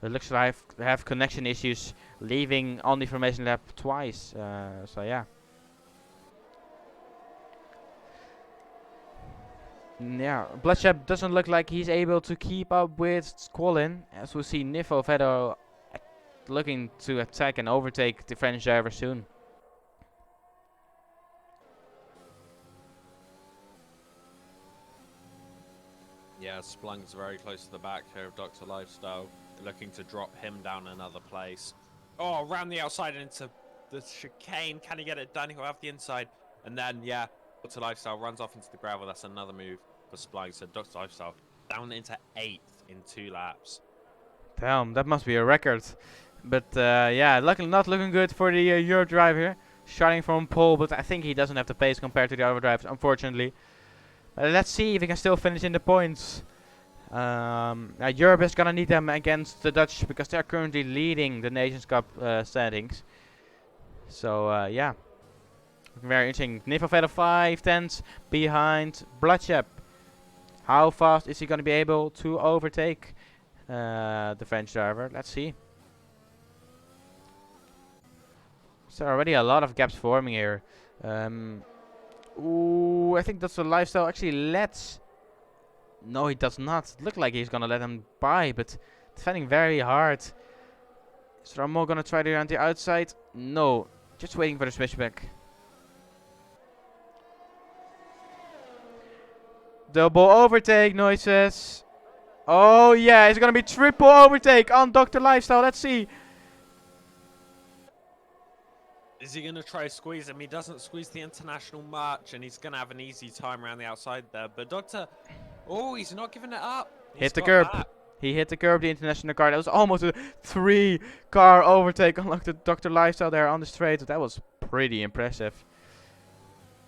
But it looks like I have connection issues, leaving on the formation lap twice. So yeah. Yeah, Bloodshep doesn't look like he's able to keep up with Squallin, as we see Nifo Vedo looking to attack and overtake the French driver soon. Yeah, Splunk's very close to the back here of Dr. Lifestyle, looking to drop him down another place. Oh, around the outside into the chicane. Can he get it done? He'll have the inside. And then, yeah, Dr. Lifestyle runs off into the gravel. That's another move for Splunk. So Dr. Lifestyle down into 8th in 2 laps. Damn, that must be a record. But yeah, not looking good for the Europe driver here. Starting from pole, but I think he doesn't have the pace compared to the other drivers, unfortunately. Let's see if he can still finish in the points. Europe is gonna need them against the Dutch because they're currently leading the Nations Cup standings. So yeah, very interesting. Nifoveda 5/10 behind Bloodshep. How fast is he gonna be able to overtake the French driver? Let's see. So already a lot of gaps forming here. Ooh, I think that's the Lifestyle actually lets. No, he does not. Look like he's gonna let him by, but defending very hard. Is Ramo gonna try to around the outside? No, just waiting for the switchback. Double overtake noises. Oh yeah, it's gonna be triple overtake on Dr. Lifestyle. Let's see. Is he going to try to squeeze him? He doesn't squeeze the international much, and he's going to have an easy time around the outside there. But Doctor, oh, he's not giving it up. Hit the curb. He hit the curb, the international car. That was almost a 3-car overtake on Dr. Lifestyle there on the straight. That was pretty impressive.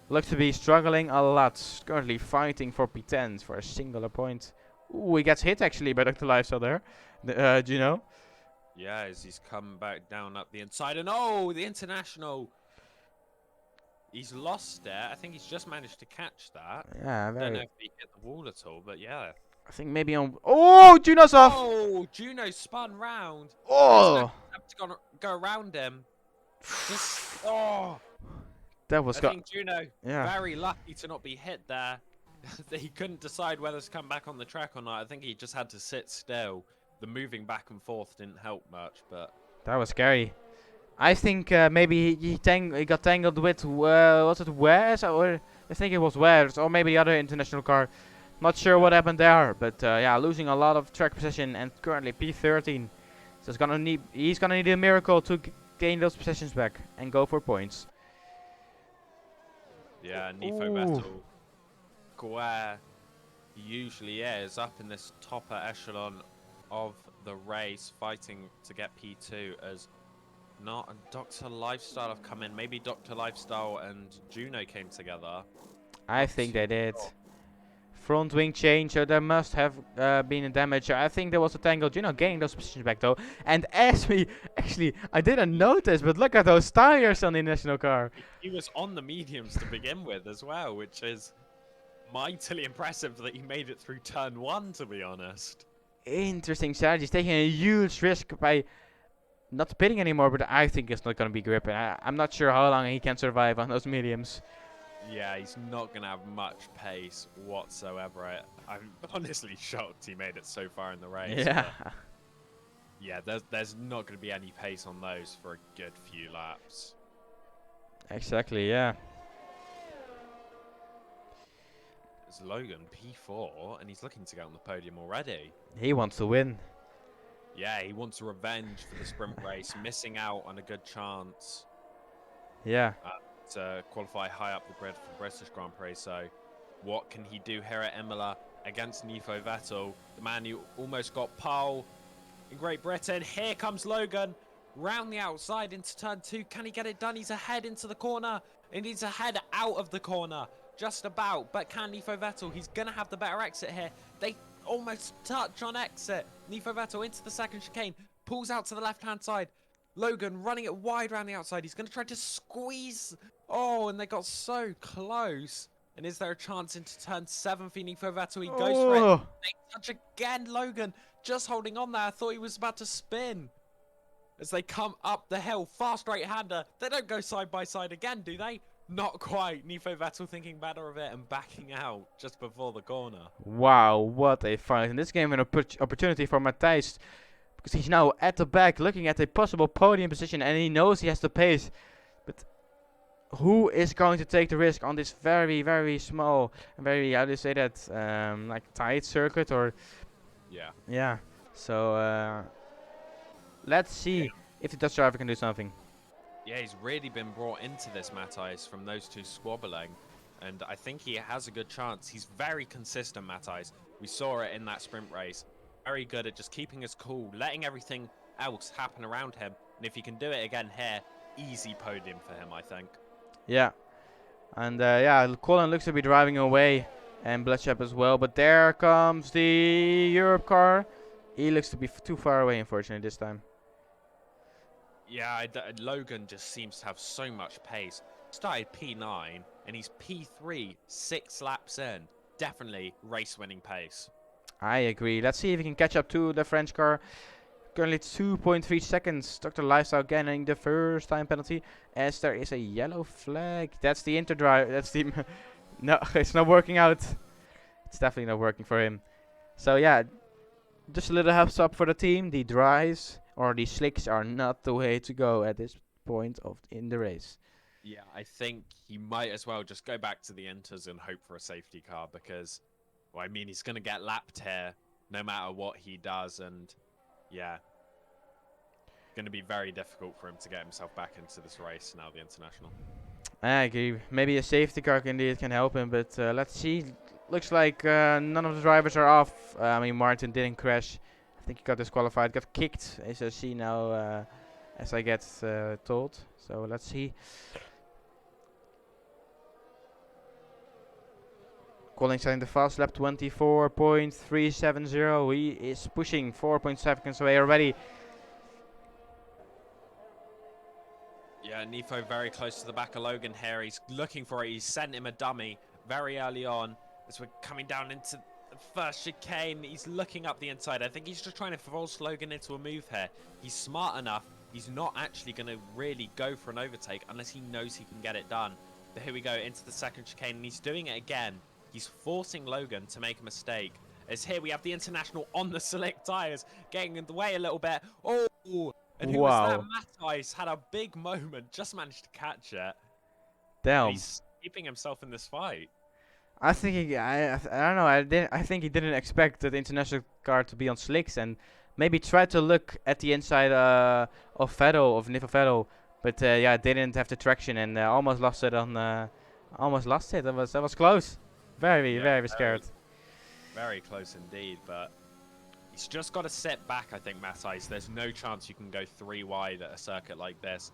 Looks to be struggling a lot. Currently fighting for P10s for a singular point. Ooh, he gets hit actually by Dr. Lifestyle there. Do you know? Yeah, as he's come back down up the inside. And oh, the international. He's lost it. I think he's just managed to catch that. Yeah, I don't know very. if he hit the wall at all, but yeah. I think maybe on. Oh, Juno's off! Oh, Juno spun round. Oh! Have to go around him. Just, oh. That was I think Juno, yeah. very lucky to not be hit there. He couldn't decide whether to come back on the track or not. I think he just had to sit still. The moving back and forth didn't help much, but That was scary. I think maybe he got tangled with was it Wes or I think it was Wes or maybe the other international car. Not sure what happened there, but yeah, losing a lot of track position and currently P13. So he's gonna need a miracle to gain those positions back and go for points. yeah, Nifo Vettel, where he usually is, up in this topper echelon of the race, fighting to get P2 as not and Dr. Lifestyle have come in. Maybe Dr. Lifestyle and Juno came together. I think they did. Front wing change, so there must have been a damage. I think there was a tangle. Juno gaining those positions back though. And as we actually, I didn't notice, but look at those tires on the national car. He was on the mediums to begin with as well, which is mightily impressive that he made it through turn 1, to be honest. Interesting strategy. He's taking a huge risk by not pitting anymore, but I think it's not going to be gripping. I'm not sure how long he can survive on those mediums. Yeah, he's not going to have much pace whatsoever. I'm honestly shocked he made it so far in the race. Yeah. Yeah, there's not going to be any pace on those for a good few laps. Exactly, yeah. It's Logan, P4, and he's looking to get on the podium already. He wants to win. Yeah, he wants revenge for the sprint race, missing out on a good chance. Yeah. To qualify high up the grid for the British Grand Prix. So what can he do here at Imola? against Nifo Vettel, the man who almost got pole in Great Britain. Here comes Logan, round the outside into turn 2. Can he get it done? He's ahead into the corner, and he's ahead out of the corner, just about. But can Nifo Vettel? He's going to have the better exit here. They almost touch on exit. Nifo Vettel into the second chicane, pulls out to the left-hand side. Logan running it wide around the outside. He's going to try to squeeze. Oh, and they got so close. And is there a chance into turn 7 for Nifo Vettel? He goes for it. They touch again. Logan just holding on there. I thought he was about to spin. As they come up the hill, fast right-hander. They don't go side by side again, do they? Not quite. Nifo Vettel thinking better of it and backing out just before the corner. Wow, what a fight. And this gave an opportunity for Matthijs, because he's now at the back looking at a possible podium position, and he knows he has the pace. But who is going to take the risk on this very, very small, very, how do you say that, like tight circuit? Or yeah. So let's see if the Dutch driver can do something. Yeah, he's really been brought into this, Matthijs, from those two squabbling. And I think he has a good chance. He's very consistent, Matthijs. We saw it in that sprint race. Very good at just keeping his cool, letting everything else happen around him. And if he can do it again here, easy podium for him, I think. Yeah. And yeah, Colin looks to be driving away, and Bletchep as well. But there comes the Europe car. He looks to be too far away, unfortunately, this time. Yeah, Logan just seems to have so much pace. Started P9, and he's P3, 6 laps in. Definitely race-winning pace. I agree. Let's see if he can catch up to the French car. Currently 2.3 seconds. Dr. Lifestyle getting the first time penalty, as there is a yellow flag. That's the interdrive. That's the... No, it's not working out. It's definitely not working for him. So yeah, just a little heads up for the team. The dries or the slicks are not the way to go at this point in the race. Yeah, I think he might as well just go back to the inters and hope for a safety car, because, well, I mean, he's going to get lapped here no matter what he does, and yeah, going to be very difficult for him to get himself back into this race now, the International. I agree. Maybe a safety car indeed can help him, but let's see. Looks like none of the drivers are off. I mean, Martin didn't crash. I think he got disqualified, got kicked, as I see now, as I get told. So let's see. Colin setting the fast lap 24.370. He is pushing 4.7 seconds away already. Yeah, Nifo very close to the back of Logan here. He's looking for it. He sent him a dummy very early on as we're coming down into the first chicane. He's looking up the inside. I think he's just trying to force Logan into a move here. He's smart enough. He's not actually going to really go for an overtake unless he knows he can get it done. But here we go into the second chicane, and he's doing it again. He's forcing Logan to make a mistake. As here we have the International on the slick tyres, getting in the way a little bit. Oh, and who was that? Matthijs had a big moment, just managed to catch it. Damn. He's keeping himself in this fight. I think I don't know. I think he didn't expect the international car to be on slicks, and maybe tried to look at the inside of Nifo Vettel, but yeah, didn't have the traction, and almost lost it on. Almost lost it. That was close. Very scared. Very close indeed, but he's just got to sit back, I think, Matthijs. There's no chance you can go 3 wide at a circuit like this.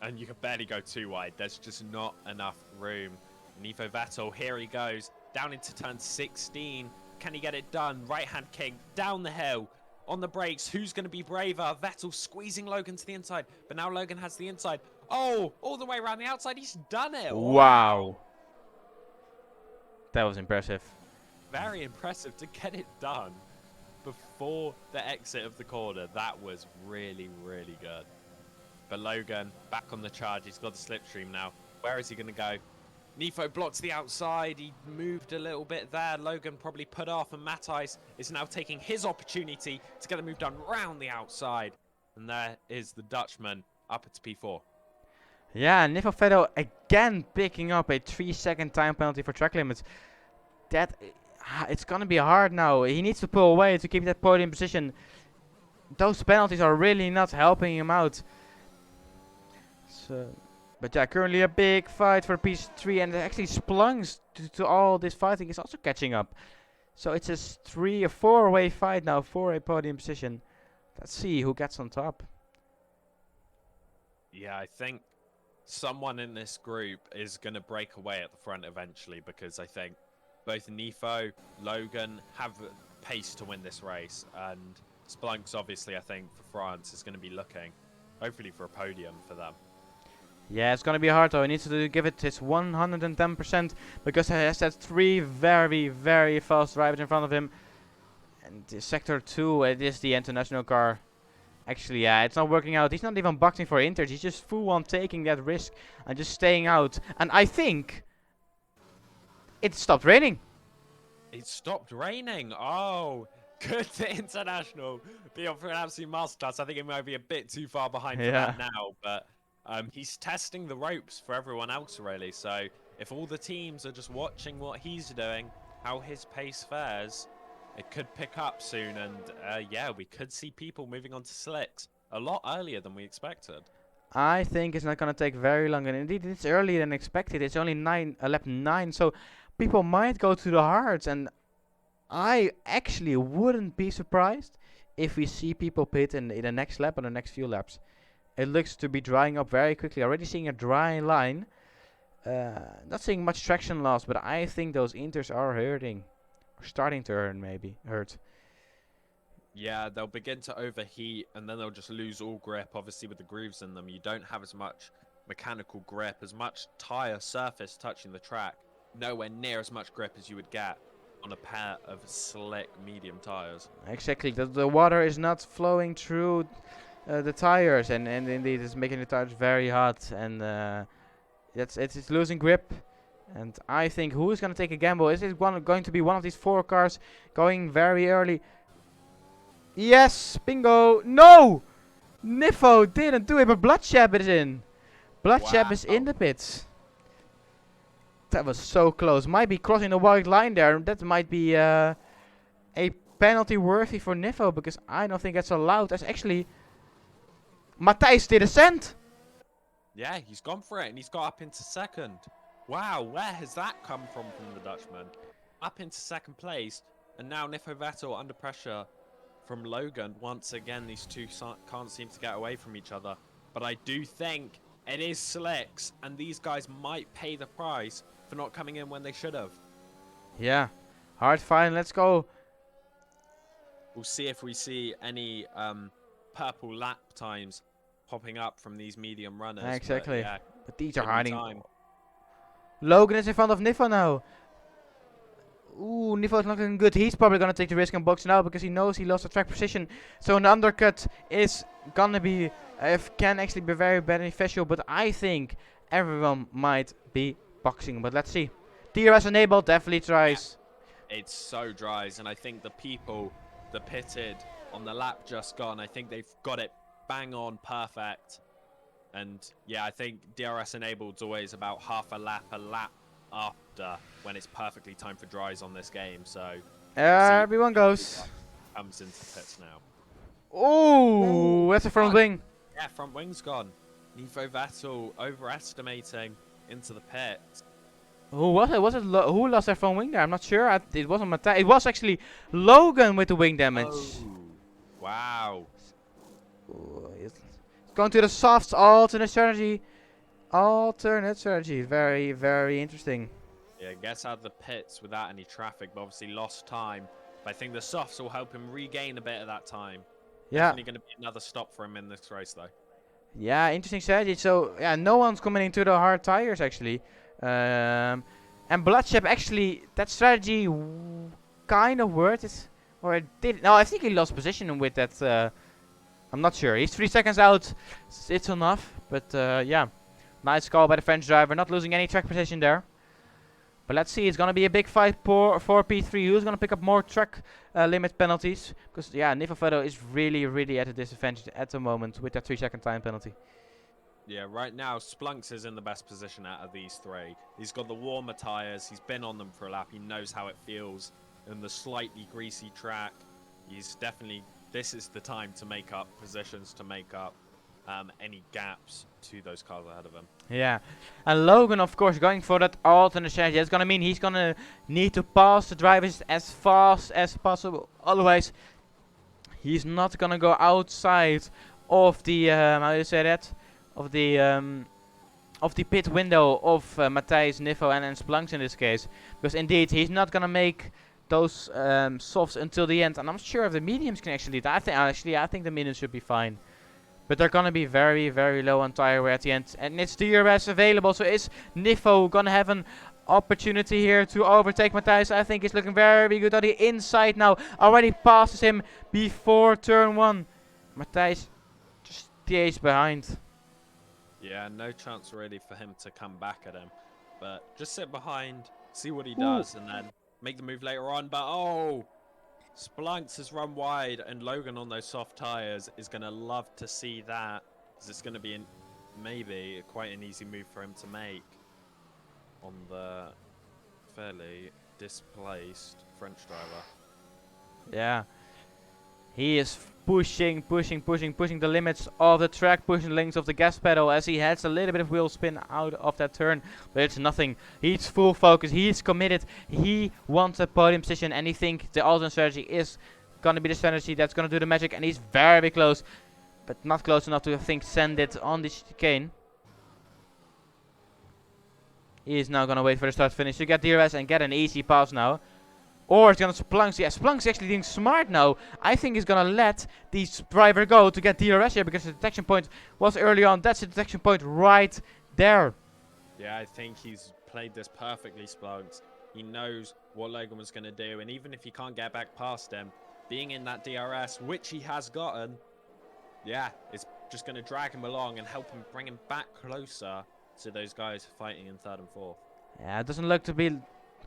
And you can barely go 2 wide. There's just not enough room. Nifo Vettel, here he goes. Down into turn 16. Can he get it done? Right-hand kick, down the hill. On the brakes, who's going to be braver? Vettel squeezing Logan to the inside. But now Logan has the inside. Oh, all the way around the outside. He's done it. Wow. That was impressive. Very impressive to get it done before the exit of the corner. That was really, really good. But Logan back on the charge. He's got the slipstream now. Where is he going to go? Nifo blocks the outside. He moved a little bit there. Logan probably put off, and Matthijs is now taking his opportunity to get a move done round the outside. And there is the Dutchman up at P4. Yeah, Nifo Vettel again picking up a 3-second time penalty for track limits. It's gonna be hard now. He needs to pull away to keep that podium position. Those penalties are really not helping him out. So, but yeah, currently a big fight for P3, and actually Splunks to all this fighting is also catching up. So it's a 3 or 4-way fight now for a podium position. Let's see who gets on top. Yeah, I think someone in this group is going to break away at the front eventually, because I think both Nifo, Logan have pace to win this race, and Splunks obviously, I think, for France is going to be looking hopefully for a podium for them. Yeah, it's gonna be hard though. He needs to give it his 110% because he has that 3 very, very fast drivers in front of him. And sector 2, it is the international car. Actually, yeah, it's not working out. He's not even boxing for Inters. He's just full on taking that risk and just staying out. And I think it stopped raining. It stopped raining. Oh, good to international. Be up for an absolute masterclass. I think it might be a bit too far behind for that now, but he's testing the ropes for everyone else, really. So if all the teams are just watching what he's doing, how his pace fares, it could pick up soon. And yeah, we could see people moving on to slicks a lot earlier than we expected. I think it's not going to take very long. And indeed, it's earlier than expected. It's only lap 9. So people might go to the hards. And I actually wouldn't be surprised if we see people pit in the next lap or the next few laps. It looks to be drying up very quickly. Already seeing a dry line. Not seeing much traction loss, but I think those Inters are hurting. Or starting to hurt. Yeah, they'll begin to overheat, and then they'll just lose all grip, obviously, with the grooves in them. You don't have as much mechanical grip, as much tyre surface touching the track. Nowhere near as much grip as you would get on a pair of slick medium tyres. Exactly. The water is not flowing through the tires, and indeed it's making the tires very hot, and it's losing grip. And I think who is going to take a gamble? Is it going to be one of these 4 cars going very early? Yes, bingo. No, Nifo didn't do it, but Bloodshab is in. Bloodshab is in the pits. That was so close. Might be crossing the white line there. That might be a penalty worthy for Nifo, because I don't think that's allowed. That's actually Matthijs did ascent. Yeah, he's gone for it, and he's got up into second. Wow, where has that come from the Dutchman? Up into second place, and now Nifo Vettel under pressure from Logan. Once again, these two can't seem to get away from each other. But I do think it is slicks, and these guys might pay the price for not coming in when they should have. Yeah, hard fine. Let's go. We'll see if we see any purple lap times popping up from these medium runners. Exactly. But, yeah, but these are hiding. time. Logan is in front of Nifo now. Ooh, Nifo's not looking good. He's probably going to take the risk and box now because he knows he lost the track position. So an undercut is going to be, can actually be very beneficial. But I think everyone might be boxing. But let's see. DRS enabled, definitely tries. Yeah. It's so dries. And I think the people that pitted on the lap just gone, I think they've got it bang on perfect. And yeah, I think DRS enabled is always about half a lap after when it's perfectly timed for dries on this game. So everyone goes. Comes into pits now. Oh, that's a front wing. Yeah, front wing's gone. Nifo Vettel overestimating into the pits. Who was it? Who lost their front wing there? I'm not sure. It wasn't Matthijs. It was actually Logan with the wing damage. Oh, wow. Ooh, it's going to the softs. Alternate strategy. Very, very interesting. Yeah, gets out of the pits without any traffic, but obviously lost time. But I think the softs will help him regain a bit of that time. Yeah. Definitely going to be another stop for him in this race, though. Yeah, interesting strategy. So, yeah, no one's coming into the hard tires, actually. And Bloodship, actually, that strategy kind of worked. Or it did. No, I think he lost position with that. I'm not sure. He's 3 seconds out. It's enough. But, yeah. Nice call by the French driver. Not losing any track position there. But let's see. It's going to be a big fight for P3. Who's going to pick up more track limit penalties? Because, yeah, Nifo Vettel is really, really at a disadvantage at the moment with that 3-second time penalty. Yeah, right now, Splunks is in the best position out of these three. He's got the warmer tyres. He's been on them for a lap. He knows how it feels in the slightly greasy track. He's definitely... This is the time to make up positions, to make up any gaps to those cars ahead of him. Yeah, and Logan, of course, going for that alternate strategy. That's gonna mean he's gonna need to pass the drivers as fast as possible. Otherwise, he's not gonna go outside of the how do you say that? Of the pit window of Matthijs, Niffo, and Splunks in this case, because indeed he's not gonna make those softs until the end. And I'm sure if the mediums can actually, I think the mediums should be fine. But they're gonna be very, very low on tire wear at the end. And it's DRS available, so is Niffo gonna have an opportunity here to overtake Matthijs? I think he's looking very good on the inside now. Already passes him before turn 1. Matthijs just stays behind. Yeah, no chance really for him to come back at him. But just sit behind, see what he does, and then make the move later on. But oh! Splunks has run wide, and Logan on those soft tires is going to love to see that, because it's going to be maybe quite an easy move for him to make on the fairly displaced French driver. Yeah. He is pushing the limits of the track, pushing the limits of the gas pedal as he has a little bit of wheel spin out of that turn, but it's nothing. He's full focus, he's committed, he wants a podium position, and he thinks the alternate strategy is gonna be the strategy that's gonna do the magic, and he's very close, but not close enough to, I think, send it on the chicane. He is now gonna wait for the start finish to get DRS and get an easy pass now. Or it's gonna Splunks. Yeah, Splunks actually being smart now. I think he's gonna let the driver go to get DRS here, because the detection point was early on. That's the detection point right there. Yeah, I think he's played this perfectly, Splunks. He knows what Logan was gonna do, and even if he can't get back past him, being in that DRS, which he has gotten, yeah, it's just gonna drag him along and help him bring him back closer to those guys fighting in third and fourth. Yeah, it doesn't look to be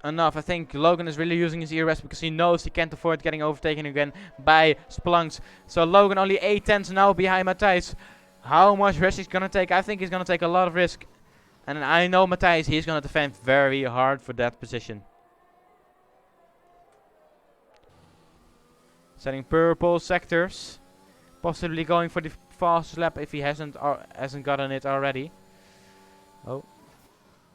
enough. I think Logan is really using his ERS because he knows he can't afford getting overtaken again by Splunks. So Logan only 8 tenths now behind Matthijs. How much risk he's gonna take? I think he's gonna take a lot of risk. And I know Matthijs, he's gonna defend very hard for that position. Setting purple sectors. Possibly going for the fastest lap if he hasn't gotten it already. Oh.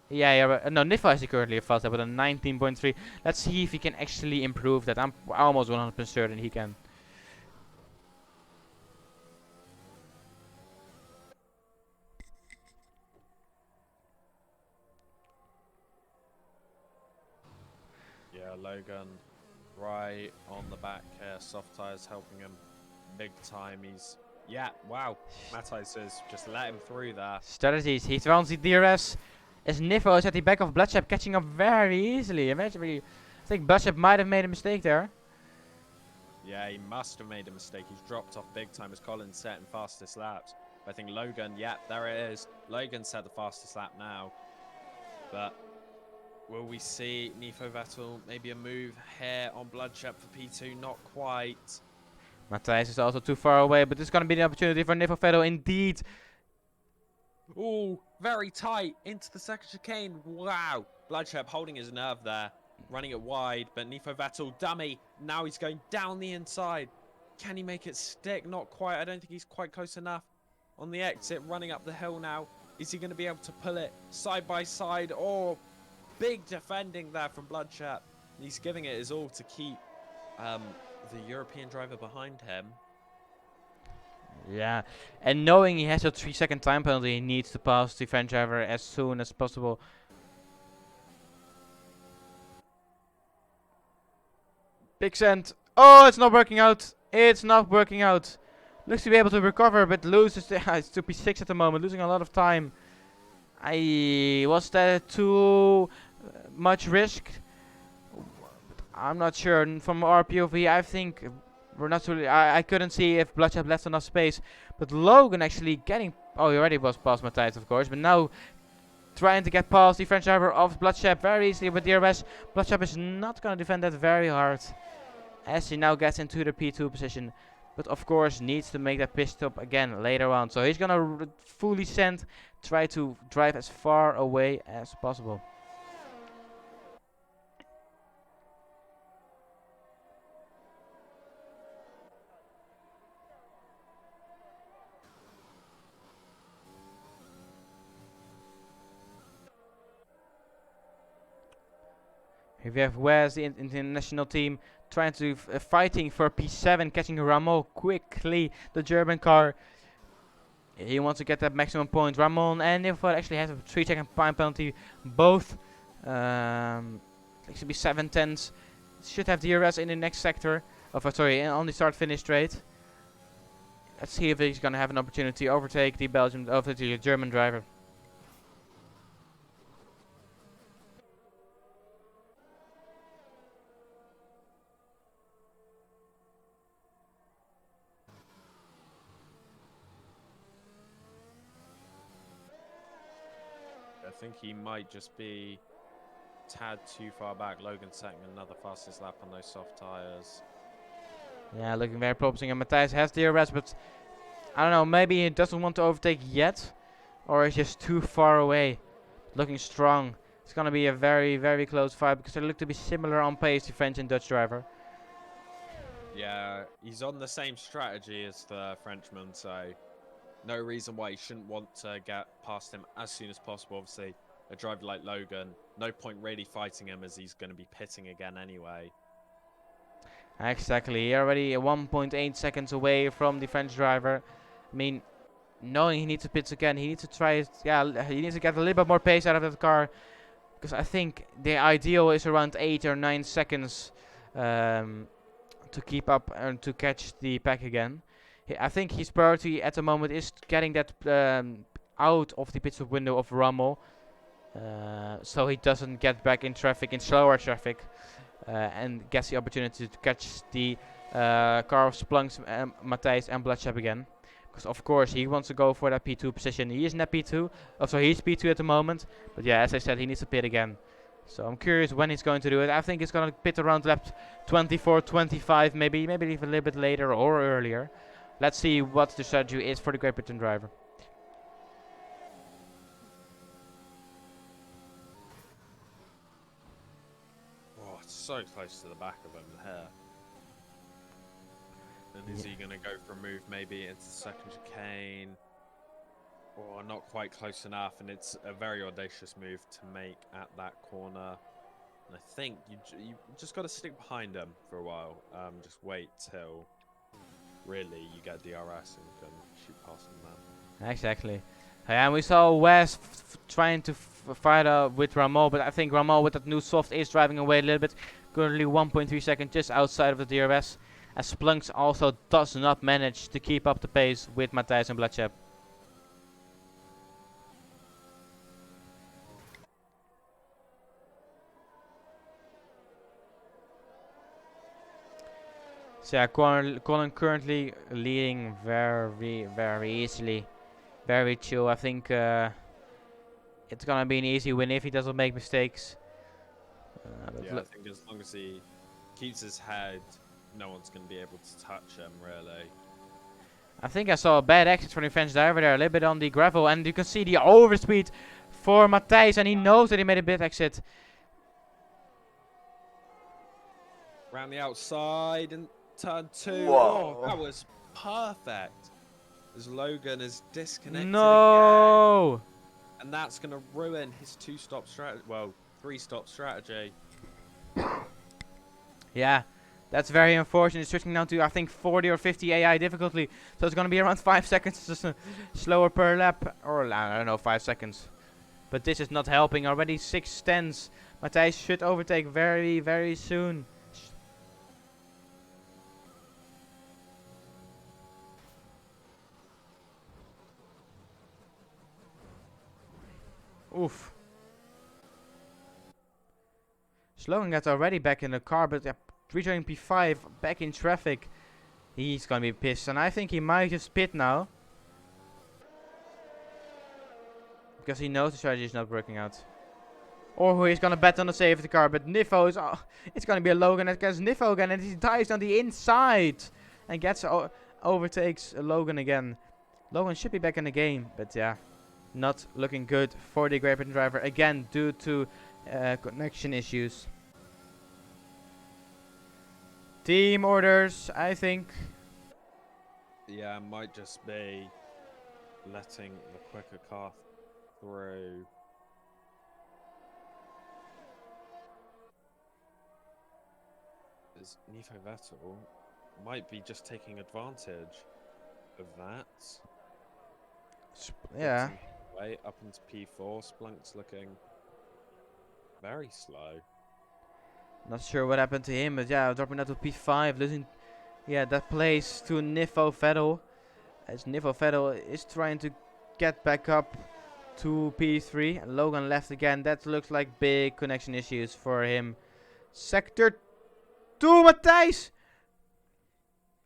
Yeah, no, Niffo is currently a fast lap with a 19.3. Let's see if he can actually improve that. I'm almost 100% certain he can. Yeah, Logan right on the back here. Soft tires helping him big time. He's, yeah, wow. Matthijs says just let him through there. Strategies. He rounds the DRS. As Niffo is at the back of Bloodshep, catching up very easily. I think Bloodshep might have made a mistake there. Yeah, he must have made a mistake. He's dropped off big time as Colin's setting fastest laps. But I think Logan, yeah, there it is. Logan set the fastest lap now. But will we see Niffo Vettel maybe a move here on Bloodshep for P2? Not quite. Matthijs is also too far away, but this is going to be the opportunity for Niffo Vettel indeed. Ooh, very tight into the second chicane. Wow. Bloodshep holding his nerve there, running it wide, but Niffo Vettel, dummy. Now he's going down the inside. Can he make it stick? Not quite. I don't think he's quite close enough. On the exit, running up the hill now. Is he going to be able to pull it side by side? Oh, big defending there from Bloodshep. He's giving it his all to keep the European driver behind him. Yeah, and knowing he has a 3-second time penalty, he needs to pass the French driver as soon as possible. Big send. Oh, it's not working out. It's not working out. Looks to be able to recover, but loses. It's to P6 at the moment, losing a lot of time. Was that too much risk? I'm not sure. And from our POV, I think we're not really. I couldn't see if Bloodshep left enough space, but Logan actually getting. Oh, he already was past Matthijs, of course, but now trying to get past the French driver of Bloodshep very easily with DRS. Bloodshep is not going to defend that very hard, as he now gets into the P2 position, but of course needs to make that pit stop again later on. So he's gonna fully send, try to drive as far away as possible. We have Wes, the international team, trying to fighting for P7, catching Ramon quickly. The German car. He wants to get that maximum point. Ramon and Nifo actually has a 3-second time penalty. Both. It should be 7/10. Should have DRS in the next sector. On the start-finish straight. Let's see if he's gonna have an opportunity to overtake the German driver. I think he might just be tad too far back. Logan setting another fastest lap on those soft tires. Yeah, looking very promising. And Matthijs has DRS, but I don't know. Maybe he doesn't want to overtake yet, or is just too far away. Looking strong. It's gonna be a very, very close fight because they look to be similar on pace, the French and Dutch driver. Yeah, he's on the same strategy as the Frenchman, so no reason why he shouldn't want to get past him as soon as possible. Obviously, a driver like Logan, no point really fighting him as he's going to be pitting again anyway. Exactly. Already 1.8 seconds away from the French driver. I mean, knowing he needs to pit again, he needs to try it. Yeah, he needs to get a little bit more pace out of that car. Because I think the ideal is around 8 or 9 seconds to keep up and to catch the pack again. I think his priority at the moment is getting that out of the pit stop window of Rummel. So he doesn't get back in traffic, in slower traffic. And gets the opportunity to catch the car of Splunks, Matthijs and Blatchep again. Because of course he wants to go for that P2 position. He is in that P2. So he's P2 at the moment. But yeah, as I said, he needs to pit again. So I'm curious when he's going to do it. I think he's going to pit around lap 24, 25, maybe even a little bit later or earlier. Let's see what the strategy is for the Great Britain driver. Oh, it's so close to the back of him here. And is he going to go for a move maybe into the second chicane? Or not quite close enough, and it's a very audacious move to make at that corner. And I think you just got to stick behind him for a while. Just wait till really you get DRS and you can shoot past him then. Exactly. And we saw Wes trying to fight with Ramon, but I think Ramon with that new soft is driving away a little bit. Currently 1.3 seconds just outside of the DRS. As Splunks also does not manage to keep up the pace with Matthijs and Blatchep. So yeah, Colin currently leading very, very easily. Very chill. I think it's gonna be an easy win if he doesn't make mistakes. Yeah, I think as long as he keeps his head, no one's going to be able to touch him, really. I think I saw a bad exit from the French driver there, a little bit on the gravel, and you can see the overspeed for Matthijs, and he knows that he made a bad exit. Round the outside and turn 2. Whoa. Oh, that was perfect. As Logan is disconnected No! again. And that's going to ruin his 2-stop strategy. Well, 3-stop strategy. Yeah, that's very unfortunate. It's switching now to, I think, 40 or 50 AI difficulty. So it's going to be around 5 seconds just slower per lap. Or, I don't know, 5 seconds. But this is not helping. Already 6/10. Matthijs should overtake very, very soon. Oof. Sloan gets already back in the car, but rejoining P5 back in traffic. He's gonna be pissed, and I think he might just pit now. Because he knows the strategy is not working out. Or he's gonna bet on the safety car, but Nifo is... it's gonna be a Logan that gets Nifo again, and he dives on the inside. And overtakes Logan again. Logan should be back in the game, but yeah. Not looking good for the Great Britain driver, again, due to connection issues. Team orders, I think. Yeah, might just be letting the quicker car through. is Nico Vettel might be just taking advantage of that. Yeah. Getting way up into P4. Splunk's looking very slow. Not sure what happened to him, but yeah, dropping down to P5, losing, yeah, that place to Nico Vettel. As Nico Vettel is trying to get back up to P3. And Logan left again. That looks like big connection issues for him. Sector 2, Matthijs!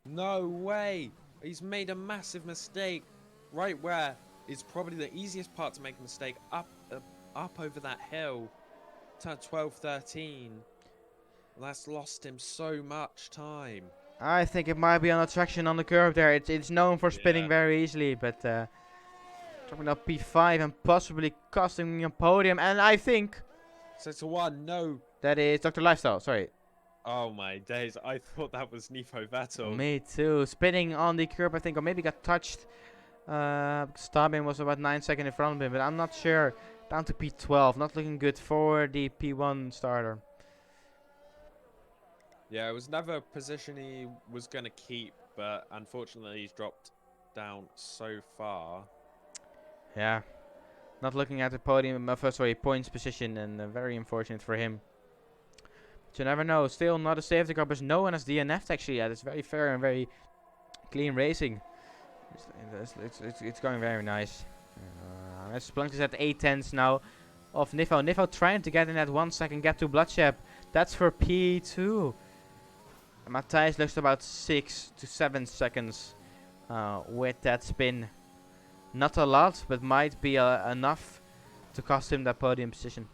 No way! He's made a massive mistake right where is probably the easiest part to make a mistake up over that hill. Turn 12, 13. That's lost him so much time. I think it might be on a traction on the curve there. It's known for spinning very easily, but dropping up P5 and possibly costing him a podium. And I think 6-1, no. that is Dr. Lifestyle, sorry. Oh my days, I thought that was Nico Vettel. Me too. Spinning on the curb, I think, or maybe got touched. Stabin was about 9 seconds in front of him, but I'm not sure. Down to P12, not looking good for the P1 starter. Yeah, it was never a position he was going to keep, but unfortunately he's dropped down so far. Yeah, not looking at the podium, sorry, points position, and very unfortunate for him. But you never know. Still not a safety car, but no one has DNF'd actually yet. It's very fair and very clean racing. It's going very nice. Splunk is at 8 tenths now of Nivo. Nivo trying to get in that 1 second gap to Bloodshep. That's for P2. And Matthijs looks about 6 to 7 seconds with that spin. Not a lot, but might be enough to cost him that podium position.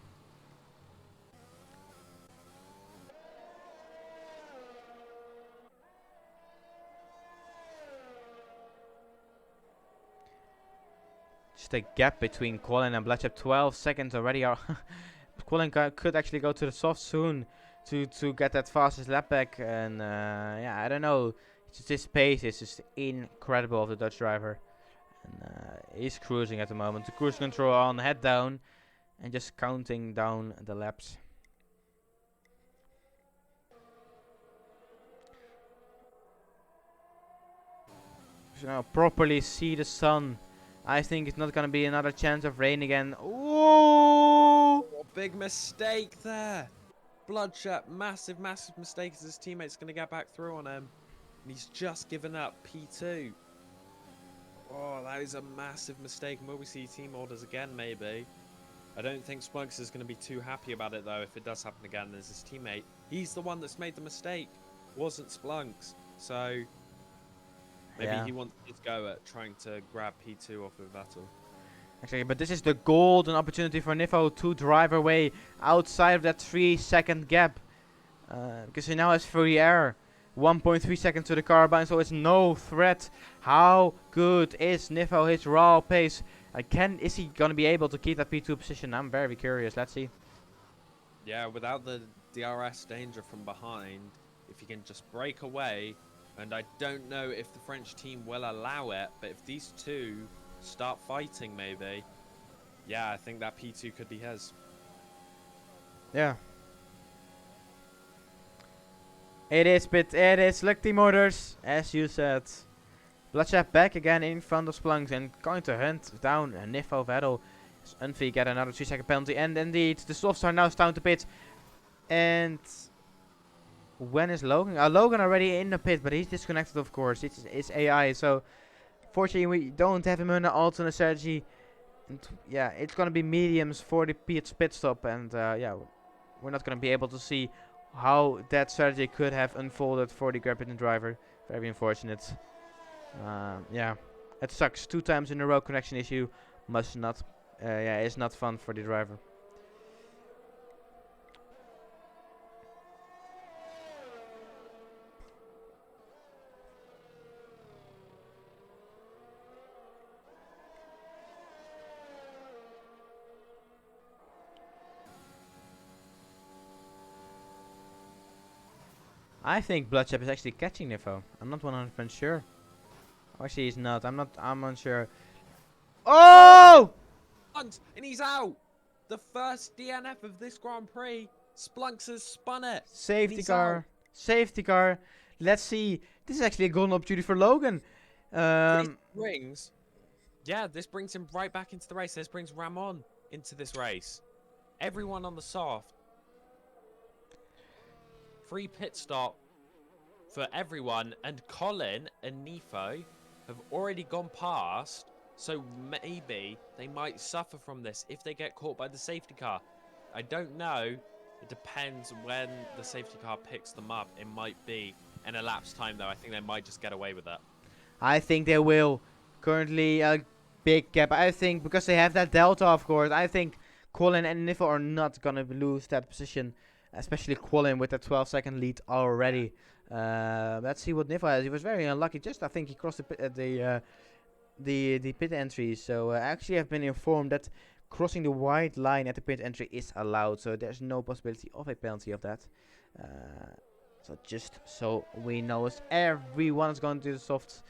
Just a gap between Colin and Bloodshep. 12 seconds already. Colin could actually go to the soft soon to get that fastest lap back. And yeah, I don't know. It's just this pace is just incredible of the Dutch driver. And he's cruising at the moment. The cruise control on, head down, and just counting down the laps. So now properly see the sun. I think it's not gonna be another chance of rain again. Ooh! Big mistake there. Bloodshot, massive mistake as his teammate's going to get back through on him. And he's just given up P2. Oh, that is a massive mistake. Will we see team orders again, maybe? I don't think Splunks is going to be too happy about it, though, if it does happen again. There's his teammate. He's the one that's made the mistake. Wasn't Splunks. So maybe he wants to go at trying to grab P2 off of Vettel. Actually, but this is the golden opportunity for Nivo to drive away outside of that 3 second gap. Because he now has free air. 1.3 seconds to the carbine, so it's no threat. How good is Nivo? His raw pace. Is he going to be able to keep that P2 position? I'm very curious. Let's see. Yeah, without the DRS danger from behind, if he can just break away, and I don't know if the French team will allow it, but if these two start fighting, maybe, yeah, I think that P2 could be his. Yeah. It is, but it is Lucky Motors, as you said. Bloodshot back again in front of Splunks and going to hunt down Nivo Vettel. Unfi get another 3 second penalty, and indeed the softs are now down to pit. And when is Logan? Logan already in the pit, but he's disconnected, of course. It's AI, so fortunately we don't have him on an alternate strategy. And yeah, it's gonna be mediums for the pit stop, and yeah, we're not gonna be able to see how that strategy could have unfolded for the Great Britain driver. Very unfortunate. Yeah, it sucks. 2 times in a row connection issue. Must not. Yeah, it's not fun for the driver. I think Bloodshep is actually catching Nivo. I'm not 100% sure. Actually, he's not. I'm unsure. Oh! And he's out! The first DNF of this Grand Prix. Splunks has spun it. Safety car. Safety car. Let's see. This is actually a golden opportunity for Logan. This brings, yeah, this brings him right back into the race. This brings Ramon into this race. Everyone on the soft. Free pit stop for everyone. And Colin and Nifo have already gone past. So maybe they might suffer from this if they get caught by the safety car. I don't know. It depends when the safety car picks them up. It might be in elapsed time, though. I think they might just get away with it. I think they will. Currently a big gap. I think because they have that delta, of course. I think Colin and Niffle are not gonna lose that position, especially Colin with a 12-second lead already. Let's see what Niffle has. He was very unlucky. Just I think he crossed the pit entry. So actually, I've been informed that crossing the white line at the pit entry is allowed. So there's no possibility of a penalty of that. So just so we know, everyone is going to the softs.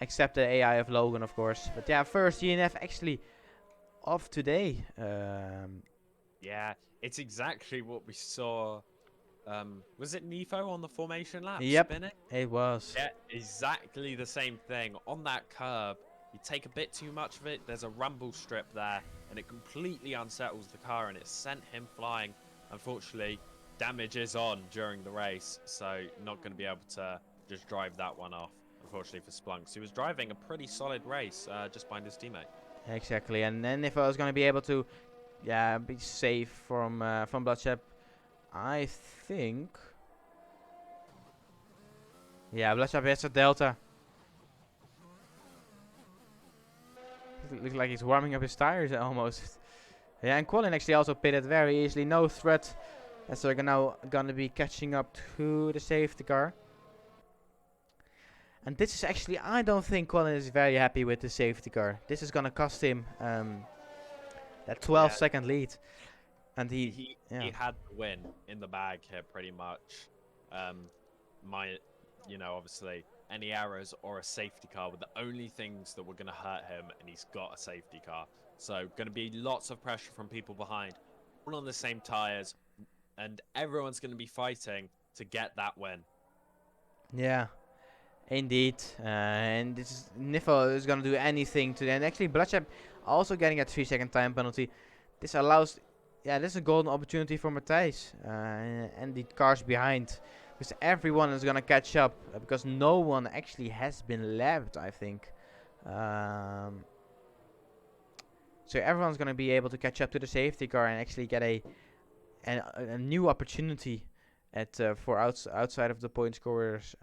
Except the AI of Logan, of course. But yeah, first DNF actually of today. Yeah, it's exactly what we saw. Was it Nifo on the formation lap? Yep, Spinning? it was. Yeah, exactly the same thing. On that curb, you take a bit too much of it. There's a rumble strip there, and it completely unsettles the car, and it sent him flying. Unfortunately, damage is on during the race, so not going to be able to just drive that one off. Unfortunately for Splunks, he was driving a pretty solid race just behind his teammate. Exactly, and then if I was going to be able to, yeah, be safe from Bloodshep, I think. Yeah, Bloodshep has a delta. Looks like he's warming up his tires almost. Yeah, and Colin actually also pitted very easily, no threat, as they're now gonna be catching up to the safety car. And this is actually, I don't think Colin is very happy with the safety car. This is gonna cost him that 12-second lead. And He had the win in the bag here pretty much. Obviously any errors or a safety car were the only things that were going to hurt him, and he's got a safety car. So going to be lots of pressure from people behind, all on the same tires, and everyone's going to be fighting to get that win. Yeah. Indeed, and this is Niffo is gonna do anything to. And actually, Bloodshep also getting a 3-second time penalty. This allows, yeah, this is a golden opportunity for Matthijs and the cars behind, because everyone is gonna catch up because no one actually has been lapped. I think, so everyone's gonna be able to catch up to the safety car and actually get a new opportunity at for outside of the point scorers,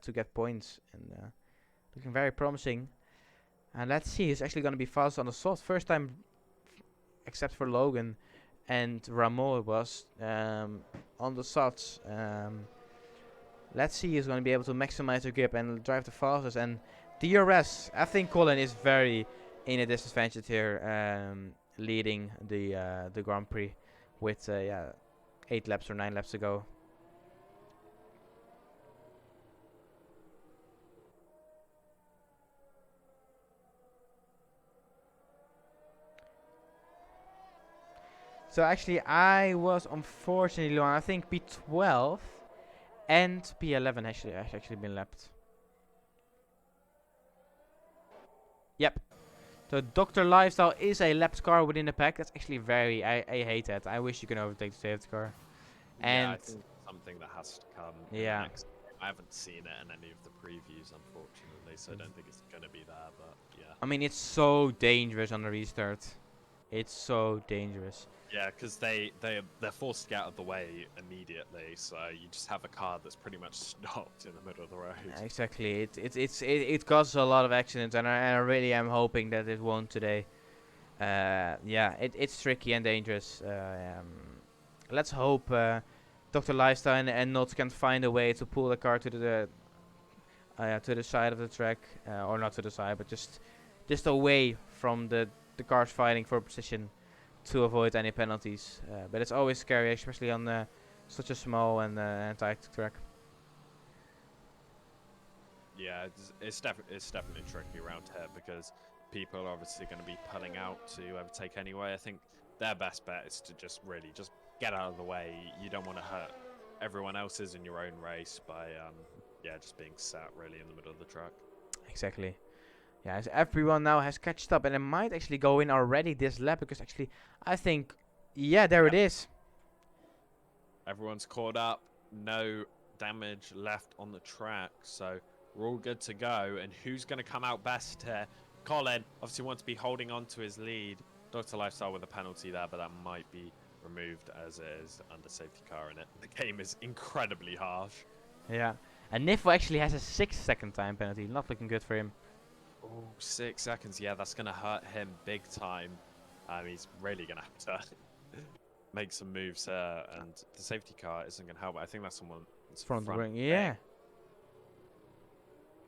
to get points, and looking very promising. And let's see, it's actually going to be fast on the soft. First time, except for Logan and Ramon was on the softs. Let's see, he's going to be able to maximize the grip and drive the fastest. And DRS, I think Colin is very in a disadvantage here, leading the Grand Prix with 8 laps or 9 laps to go. So actually, I was unfortunately on, I think, P12 and P11 actually been lapped. Yep. So Dr. Lifestyle is a lapped car within the pack. That's actually I hate that. I wish you could overtake the safety car. And yeah, I think something that has to come. Yeah. Next. I haven't seen it in any of the previews, unfortunately, so I don't think it's going to be there. But yeah. I mean, it's so dangerous on the restart. It's so dangerous. Yeah, because they're forced to get out of the way immediately, so you just have a car that's pretty much stopped in the middle of the road. Exactly. It causes a lot of accidents, and I really am hoping that it won't today. It's tricky and dangerous. Let's hope Dr. Lifestyle and Not can find a way to pull the car to the side of the track, or not to the side, but just away from the cars fighting for position, to avoid any penalties. But it's always scary, especially on such a small and tight track. Yeah, it's definitely tricky around here because people are obviously going to be pulling out to overtake anyway. I think their best bet is to just get out of the way. You don't want to hurt everyone else is in your own race by yeah, just being sat really in the middle of the track. Exactly. Yeah, as everyone now has catched up, and it might actually go in already this lap because actually, I think, yeah, there it Yep. is. Everyone's caught up, no damage left on the track, so we're all good to go. And who's going to come out best here? Colin obviously wants to be holding on to his lead. Dr. Lifestyle with a penalty there, but that might be removed as it is under safety car in it. The game is incredibly harsh. Yeah, and Nifo actually has a 6-second time penalty. Not looking good for him. Oh, 6 seconds. Yeah, that's going to hurt him big time. He's really going to have to make some moves here, and the safety car isn't going to help. I think that's someone Front front wing, wing. yeah.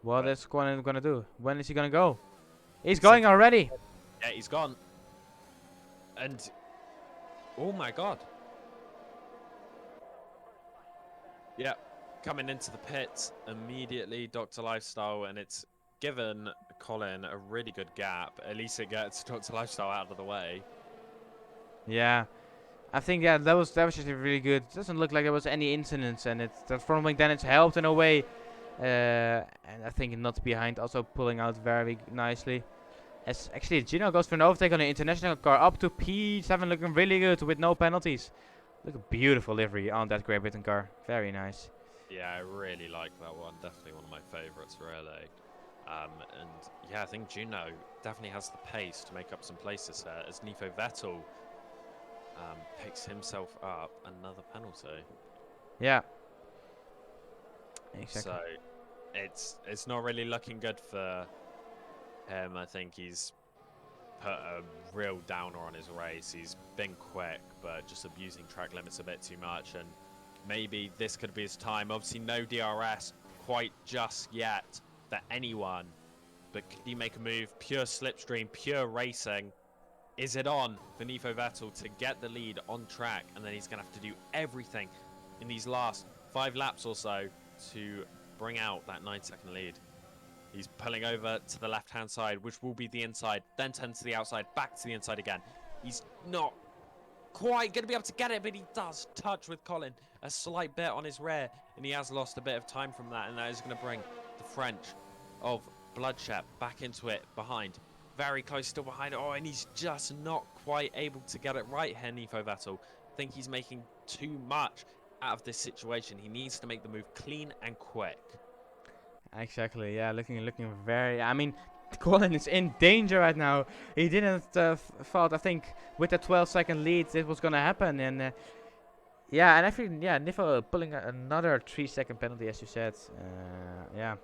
What But- is Colin gonna do? When is he gonna go? He's Safety going car. already. Yeah, he's gone. And oh my god. Yeah, coming into the pits immediately, Dr. Lifestyle, and it's given Colin a really good gap. At least it gets Dr. Lifestyle out of the way. Yeah, I think that was just really good. Doesn't look like there was any incidents, and it's that front wing damage helped in a way. And I think not behind also pulling out very nicely. As actually Gino goes for an overtake on the international car up to P7, looking really good with no penalties. Look a beautiful livery on that Great Britain car. Very nice. Yeah, I really like that one. Definitely one of my favorites really. And yeah, I think Juno definitely has the pace to make up some places here as Nifo Vettel picks himself up another penalty. Yeah. Exactly. So it's not really looking good for him. I think he's put a real downer on his race. He's been quick, but just abusing track limits a bit too much. And maybe this could be his time. Obviously, no DRS quite just yet for anyone. But could he make a move? Pure slipstream, pure racing. Is it on for Nifo Vettel to get the lead on track? And then he's going to have to do everything in these last 5 laps or so to bring out that 9-second lead. He's pulling over to the left-hand side, which will be the inside, then turns to the outside, back to the inside again. He's not quite going to be able to get it, but he does touch with Colin a slight bit on his rear, and he has lost a bit of time from that, and that is going to bring the French of Bloodshed back into it behind. Very close still behind. Oh, and he's just not quite able to get it right here, Nifo Vettel. I think he's making too much out of this situation. He needs to make the move clean and quick. Exactly. Yeah, looking very. I mean, Colin is in danger right now. He didn't thought. I think with the 12-second lead, it was gonna happen. And yeah, and I think yeah, Nifo pulling another 3-second penalty, as you said. Yeah.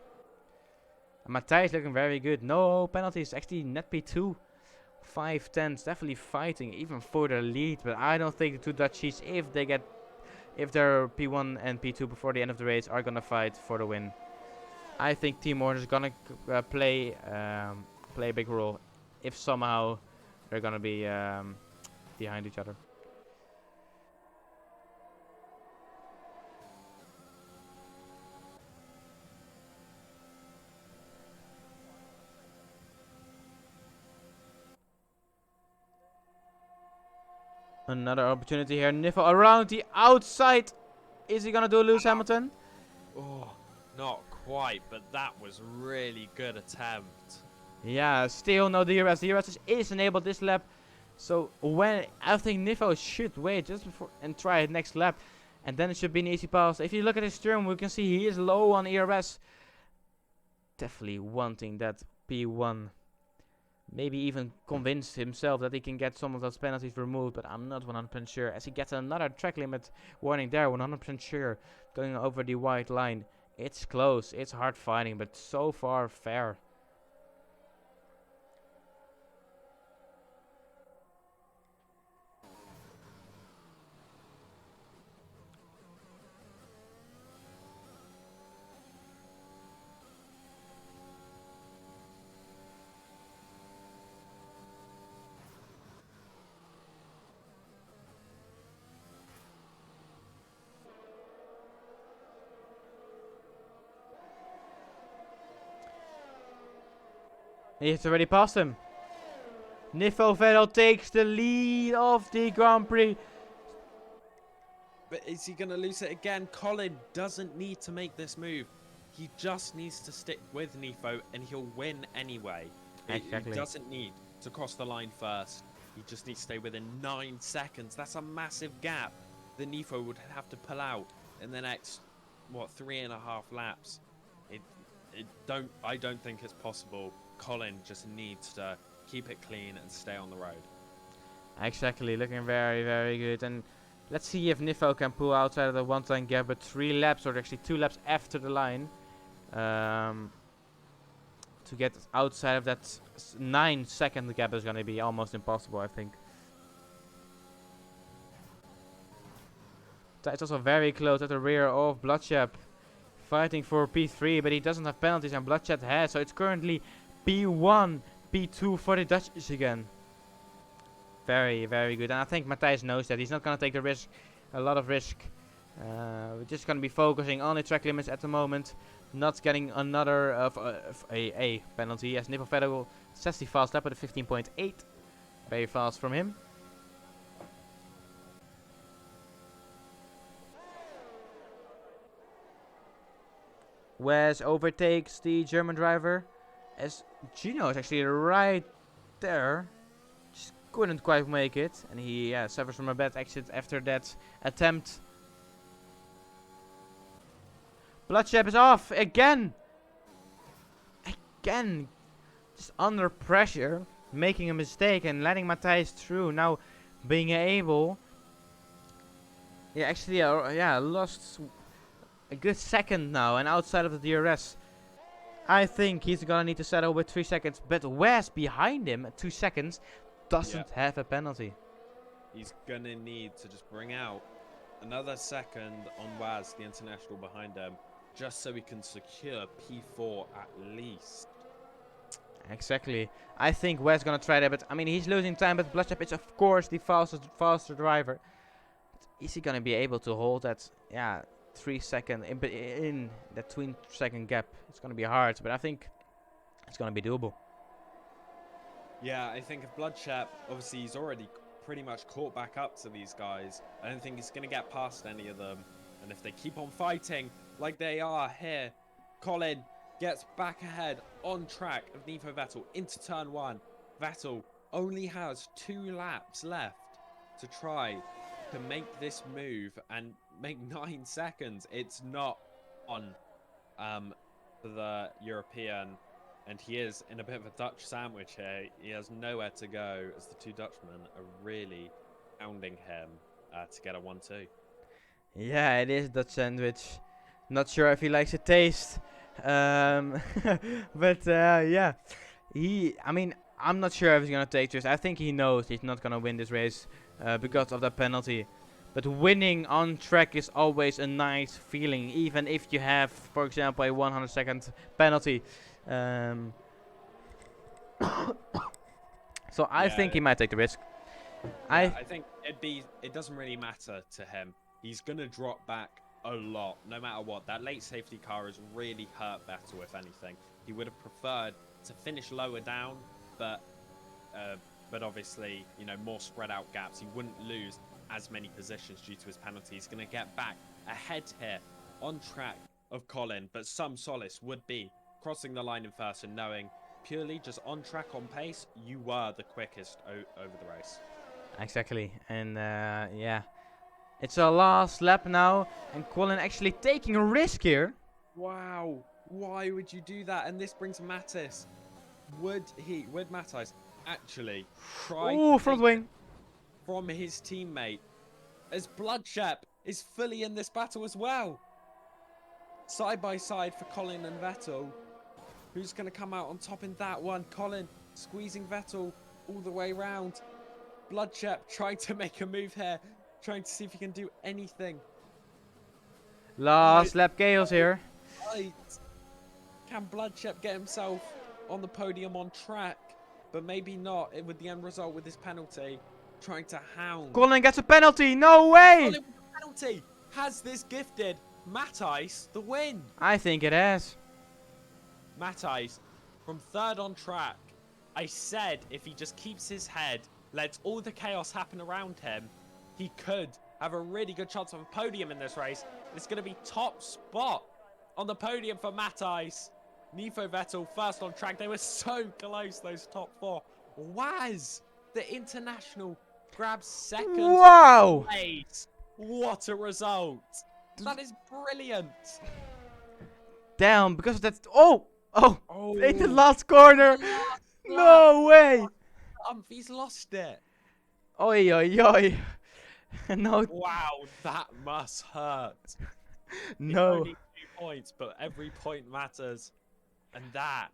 Matthijs looking very good. No penalties. Actually, net P2. 5-10s definitely fighting even for the lead. But I don't think the two Dutchies, if they're P1 and P2 before the end of the race, are gonna fight for the win. I think Team Horner is gonna play a big role if somehow they're gonna be behind each other. Another opportunity here. Nifo around the outside. Is he gonna do Lewis Hamilton? Oh, not quite, but that was really good attempt. Yeah, still no DRS. DRS is enabled this lap. So when I think Nifo should wait just before and try it next lap, and then it should be an easy pass. If you look at his steering, we can see he is low on ERS. Definitely wanting that P1. Maybe even convinced himself that he can get some of those penalties removed, but I'm not 100% sure. As he gets another track limit warning there, 100% sure. Going over the white line. It's close, it's hard fighting, but so far fair. He's already passed him. Nifo Vettel takes the lead of the Grand Prix. But is he going to lose it again? Colin doesn't need to make this move. He just needs to stick with Nifo and he'll win anyway. Exactly. He doesn't need to cross the line first. He just needs to stay within 9 seconds. That's a massive gap that Nifo would have to pull out in the next, what, 3.5 laps. I don't think it's possible. Colin just needs to keep it clean and stay on the road. Exactly, looking very, very good. And let's see if Nifo can pull outside of the one-time gap, but 3 laps, or actually 2 laps after the line, to get outside of that 9-second gap is going to be almost impossible, I think. It's also very close at the rear of Bloodshed, fighting for P3, but he doesn't have penalties and Bloodshed has, so it's currently P1, P2 for the Dutch again. Very, very good. And I think Matthijs knows that. He's not going to take the risk, a lot of risk. We're just going to be focusing on the track limits at the moment. Not getting another a penalty. As Nipple Federal sets the fast lap with a 15.8. Very fast from him. Wes overtakes the German driver. As Gino is actually right there. Just couldn't quite make it. And he suffers from a bad exit after that attempt. Bloodshed is off again. Again. Just under pressure. Making a mistake and letting Matthijs through. Now being able. Yeah, actually, lost a good second now. And outside of the DRS. I think he's gonna need to settle with 3 seconds. But Wes behind him at 2 seconds doesn't have a penalty. He's gonna need to just bring out another second on Waz, the international behind him, just so he can secure P4 at least. Exactly. I think Wes gonna try that, but I mean he's losing time. But Bloodshed is of course the faster driver. But is he gonna be able to hold that? 3 second in that 2 second gap? It's gonna be hard, but I think it's gonna be doable. Yeah, I think if Bloodshed, obviously he's already pretty much caught back up to these guys. I don't think he's going to get past any of them. And if they keep on fighting like they are here, Colin gets back ahead on track of Nico Vettel into turn 1. Vettel only has 2 laps left to try to make this move and make 9 seconds. It's not on for the European. And he is in a bit of a Dutch sandwich here. He has nowhere to go as the 2 Dutchmen are really hounding him to get a 1-2. Yeah, it is Dutch sandwich. Not sure if he likes the taste. But yeah. I'm not sure if he's going to take this. I think he knows he's not going to win this race because of that penalty. But winning on track is always a nice feeling. Even if you have, for example, a 100-second penalty. So I think he might take the risk. I think it doesn't really matter to him. He's gonna drop back a lot, no matter what. That late safety car has really hurt Vettel, if anything. He would have preferred to finish lower down, but obviously, more spread out gaps. He wouldn't lose as many positions due to his penalty. He's gonna get back ahead here on track of Colin, but some solace would be crossing the line in first and knowing purely just on track, on pace, you were the quickest over the race. Exactly. And it's our last lap now, and Colin actually taking a risk here. Wow, why would you do that? And this brings Mattis. Would Mattis actually try to front take wing from his teammate, as Bloodshed is fully in this battle as well? Side by side for Colin and Vettel. Who's going to come out on top in that one? Colin squeezing Vettel all the way round. Bloodshed trying to make a move here. Trying to see if he can do anything. Last lap chaos here. Right. Can Bloodshed get himself on the podium on track? But maybe not with the end result with this penalty. Trying to hound. Colin gets a penalty. No way. Colin with a penalty. Has this gifted Matthijs the win? I think it has. Matthijs from 3rd on track. I said if he just keeps his head, lets all the chaos happen around him, he could have a really good chance of a podium in this race. It's going to be top spot on the podium for Matthijs. Nifo Vettel first on track. They were so close, those top 4. Waz, the international, grabs second Wow! place. What a result. That is brilliant. Damn, because of that. Oh! Oh! Oh, In the last corner! No way! He's lost it. Oi, oi, oi. No, Wow, that must hurt. It's no. only 2 points, but every point matters. And that,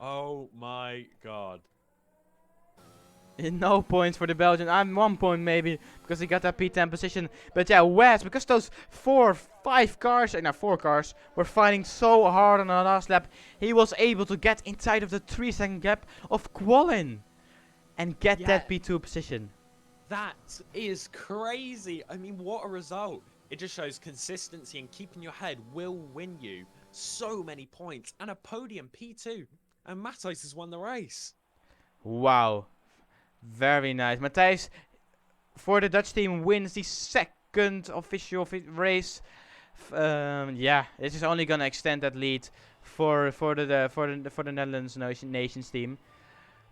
oh my god. No points for the Belgian. I'm 1 point maybe because he got that P10 position. But yeah, Wes, because those 4 cars were fighting so hard on the last lap, he was able to get inside of the 3-second gap of Qualin and get that P2 position. That is crazy. I mean, what a result. It just shows consistency and keeping your head will win you so many points and a podium P2. And Matthijs has won the race. Wow. Very nice. Matthijs, for the Dutch team, wins the second official race. Yeah, this is only gonna extend that lead for the Netherlands nations team.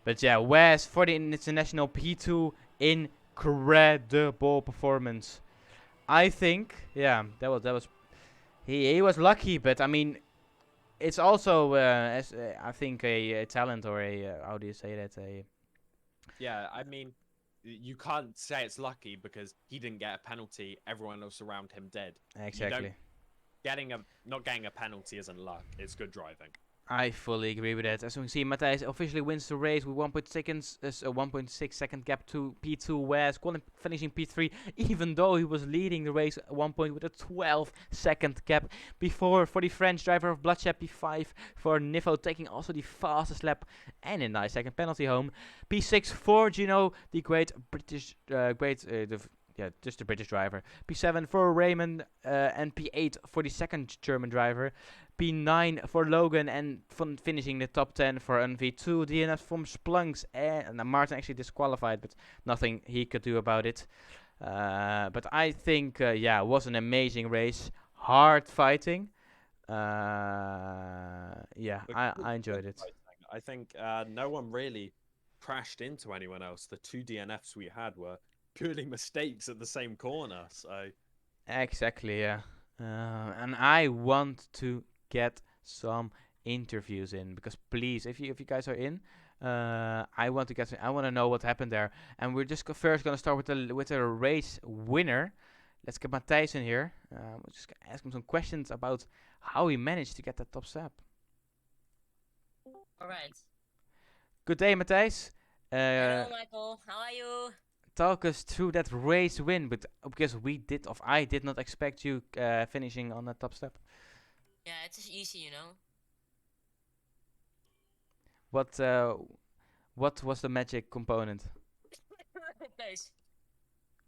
But yeah, Wes for the international P2, incredible performance. I think, yeah, that was he was lucky, but I mean, it's also I think a talent or a how do you say that Yeah, I mean, you can't say it's lucky because he didn't get a penalty. Everyone else around him did. exactly. Not getting a penalty isn't luck. It's good driving. I fully agree with that. As we can see, Matthijs officially wins the race with 1.6 second gap to P2 West, finishing P3, even though he was leading the race at 1 point with a 12-second gap before for the French driver of Bloodshed, P5 for Nifo, taking also the fastest lap and a nice second penalty home. P6 for Gino, the great British, just the British driver. P7 for Raymond and P8 for the second German driver. P9 for Logan and finishing the top 10 for NV2. DNF from Splunks and Martin actually disqualified, but nothing he could do about it. But I think, yeah, it was an amazing race. Hard fighting. Yeah, I enjoyed it. I think no one really crashed into anyone else. The 2 DNFs we had were purely mistakes at the same corner. So exactly, yeah. And I want to get some interviews in because please, if you guys are in, I want to know what happened there. And we're just first gonna start with the race winner. Let's get Matthijs in here. We'll just ask him some questions about how he managed to get that top step. All right. Good day, Matthijs. Hello, Michael. How are you? Talk us through that race win, but because I did not expect you finishing on that top step. Yeah, it's just easy, you know. What was the magic component? Pace.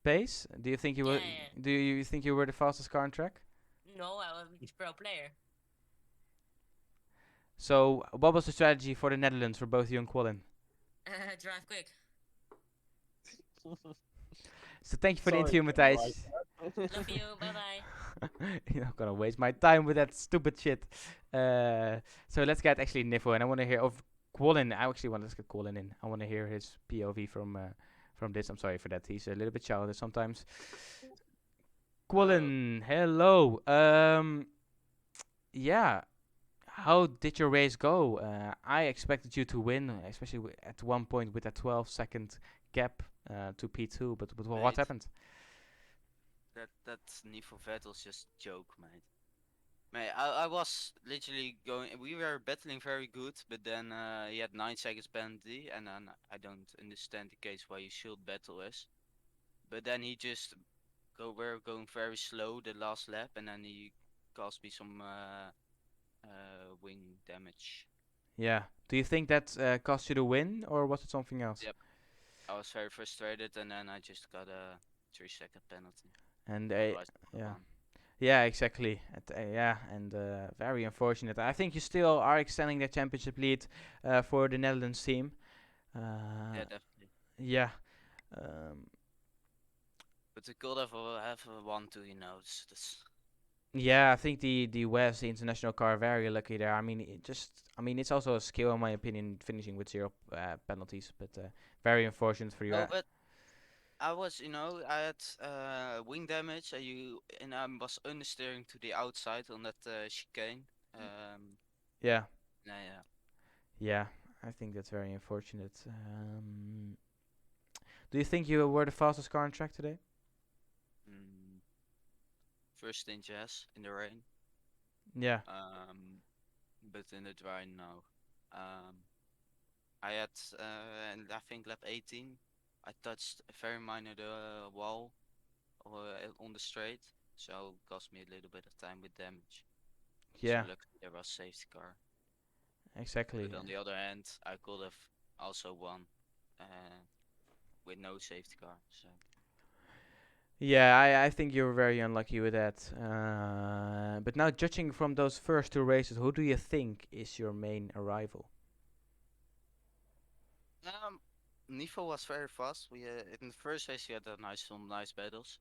Pace? Do you think you were? Yeah. Do you think you were the fastest car on track? No, I was a pro player. So, what was the strategy for the Netherlands for both you and Qualin? Drive quick. So thank you for the Sorry, interview, Matthijs. Love you. Bye bye. You're not gonna waste my time with that stupid shit. So let's get actually Nifo, and I want to hear of Qualin. I actually want to get Qualin in. I want to hear his POV from this. I'm sorry for that. He's a little bit childish sometimes. Qualin, hello. Yeah. How did your race go? I expected you to win, especially at one point with a 12-second gap to P2. But what Mate, happened? That Nifo Vettel's just joke, mate. Mate, I was literally going. We were battling very good, but then he had 9 seconds penalty, and then I don't understand the case why you should battle us. But then he just we're going very slow the last lap, and then he caused me some wing damage. Yeah. Do you think that cost you the win, or was it something else? Yep. I was very frustrated, and then I just got a 3-second penalty. And Otherwise I yeah. won. Yeah, exactly. Yeah, and very unfortunate. I think you still are extending the championship lead for the Netherlands team. Yeah, definitely. Yeah. Um, But we could have a 1-2, that's Yeah, I think the West, the international car, very lucky there. I mean, I mean, it's also a skill, in my opinion, finishing with zero penalties, but very unfortunate for you. no, but I was, I had wing damage, and I was understeering to the outside on that chicane. Um, Yeah, yeah. yeah, I think that's very unfortunate. Do you think you were the fastest car on track today? Mm, first in jazz in the rain. Yeah, But in the dry, no. Um, I had, and I think lap 18, I touched very minor the wall on the straight, so it cost me a little bit of time with damage. So yeah, luckily there was safety car. exactly. But on the other hand, I could have also won uh, with no safety car. So Yeah, I think you were very unlucky with that. But now, judging from those first two races, who do you think is your main arrival? um, Nifo was very fast. We in the first race we had some nice battles.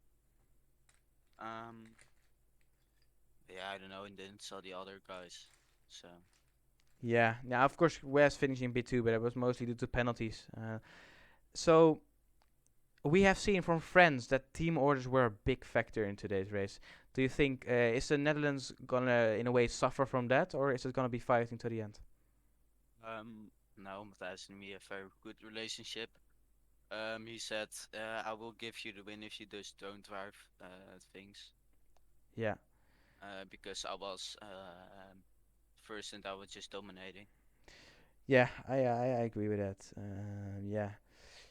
Um, yeah, I don't know, and then saw the other guys. So Yeah, now of course West finishing B2, but it was mostly due to penalties. So we have seen from friends that team orders were a big factor in today's race. Do you think is the Netherlands gonna in a way suffer from that, or is it gonna be fighting to the end? now Matthijs and me have a very good relationship. He said, "I will give you the win if you just don't drive things." Yeah, Because I was first and I was just dominating. yeah, I agree with that. Yeah,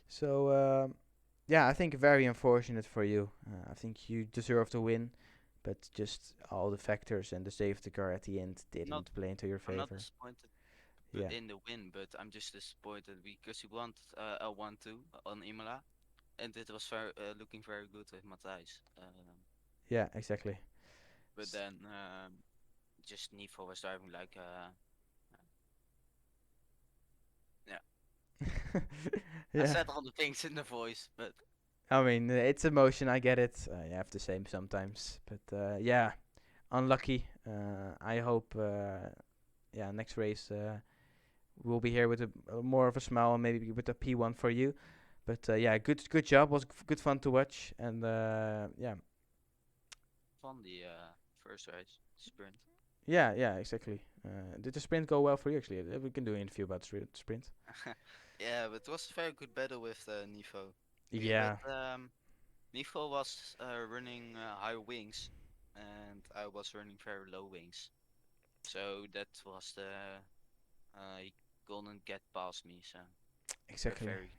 so yeah, I think very unfortunate for you. I think you deserve to win, but just all the factors and the safety car at the end Not, didn't play into your I'm not favor. disappointed Yeah, in the win, but I'm just disappointed because we won a 1-2 on Imola, and it was looking very good with Matthijs. yeah, exactly. But then just Nifo was driving like yeah. I Yeah. said all the things in the voice, but I mean, it's emotion. I get it. You have the same sometimes, but yeah, unlucky. I hope, yeah, next race we'll be here with a more of a smile and maybe with a P1 for you. But yeah, good job. Was good fun to watch, and yeah, won the first race sprint. yeah, exactly. Did the sprint go well for you? Actually, we can do an interview about sprint. Yeah, but it was a very good battle with Nifo. But Yeah, Nifo was running high wings, and I was running very low wings. So that was he couldn't get past me. So we're exactly. very.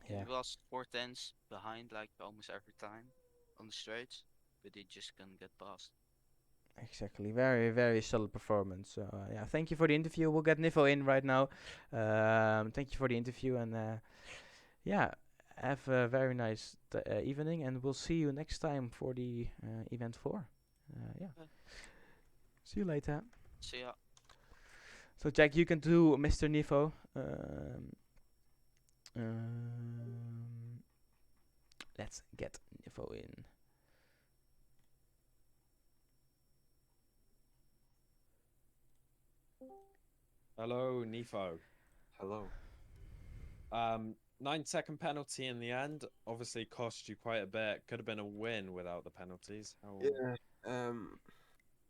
Yeah, He was 4 tenths behind, like almost every time on the straights, but he just couldn't get past. exactly. Very solid performance. So yeah, thank you for the interview. We'll get Nivo in right now. Thank you for the interview, and yeah, have a very nice evening, and we'll see you next time for the event 4. Yeah, Okay. see you later. See ya. So Jack, you can do Mr. Nivo. Um, let's get Nivo in. Hello, Nifo. Hello. 9 second penalty in the end. Obviously, cost you quite a bit. Could have been a win without the penalties. How? Yeah.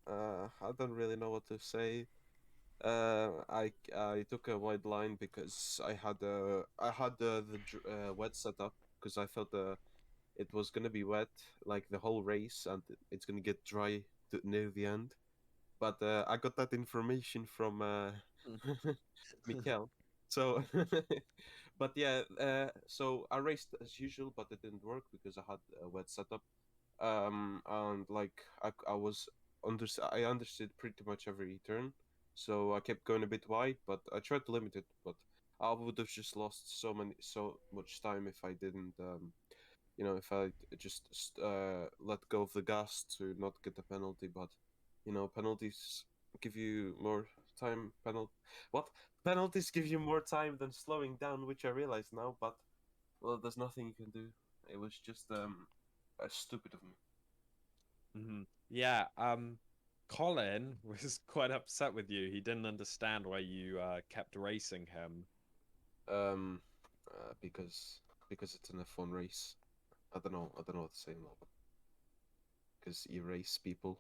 I don't really know what to say. I took a wide line because I had the wet setup because I thought it was gonna be wet like the whole race and it's gonna get dry near the end. But I got that information from Mikkel. So, but yeah, so I raced as usual, but it didn't work because I had a wet setup. And like I was I understood pretty much every turn, so I kept going a bit wide, but I tried to limit it. But I would have just lost so much time if I didn't if I just let go of the gas to not get the penalty. But penalties give you more time. What penalties give you more time than slowing down, which I realize now. But well, there's nothing you can do. It was just stupid of me. Yeah. Colin was quite upset with you. He didn't understand why you kept racing him. Um, because it's an F1 race. I don't know. I don't know what to say now. Because you race people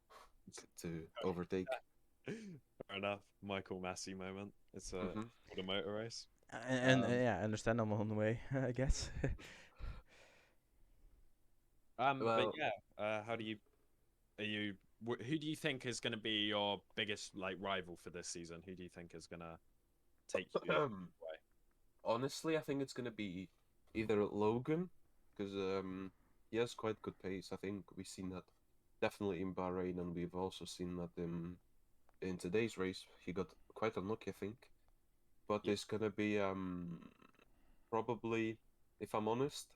to overtake. Fair enough. Michael Massey moment. It's a Hmm. called a motor race. And yeah, understandable in a way, I guess. But Well, yeah. How do you are you? Who do you think is going to be your biggest like rival for this season? Who do you think is going to take you away? honestly, I think it's gonna be either Logan, because he has quite good pace. I think we've seen that definitely in Bahrain, and we've also seen that in today's race. He got quite unlucky, I think. But Yeah. it's gonna be probably, if I'm honest,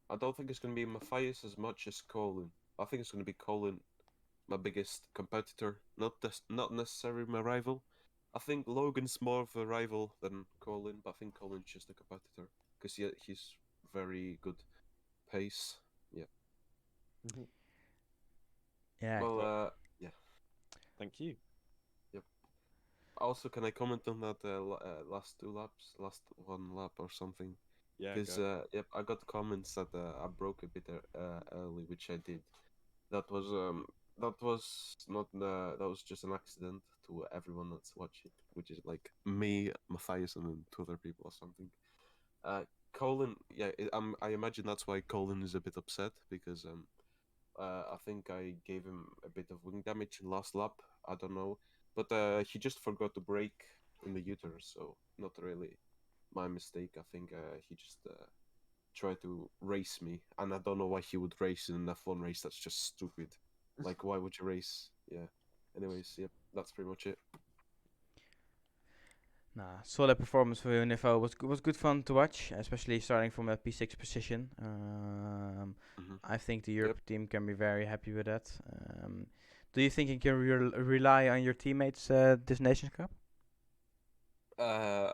I don't think it's gonna be Matthias as much as Colin. I think it's gonna be Colin, my biggest competitor, not necessarily my rival. I think Logan's more of a rival than Colin, but I think Colin's just a competitor because he's very good pace. Yeah. Yeah. Well, Well, yeah. thank you. Yep. Also, can I comment on that last two laps, last one lap or something? Yeah, Because go. yep, I got comments that I broke a bit early, which I did. That was not that was just an accident to everyone that's watching, which is like me, Matthias, and then two other people or something. Uh, Colin, yeah, I imagine that's why Colin is a bit upset because I think I gave him a bit of wing damage in last lap. I don't know, but he just forgot to brake in the U-turn, so not really my mistake. I think he just tried to race me, and I don't know why he would race in an F1 race. That's just stupid. Like, why would you race? Yeah. Anyways, yep, that's pretty much it. Nah, solid performance for Univo. Was good fun to watch, especially starting from a P6 position. Hmm. I think the Yep. Europe team can be very happy with that. Do you think you can rely on your teammates this Nations Cup? Uh,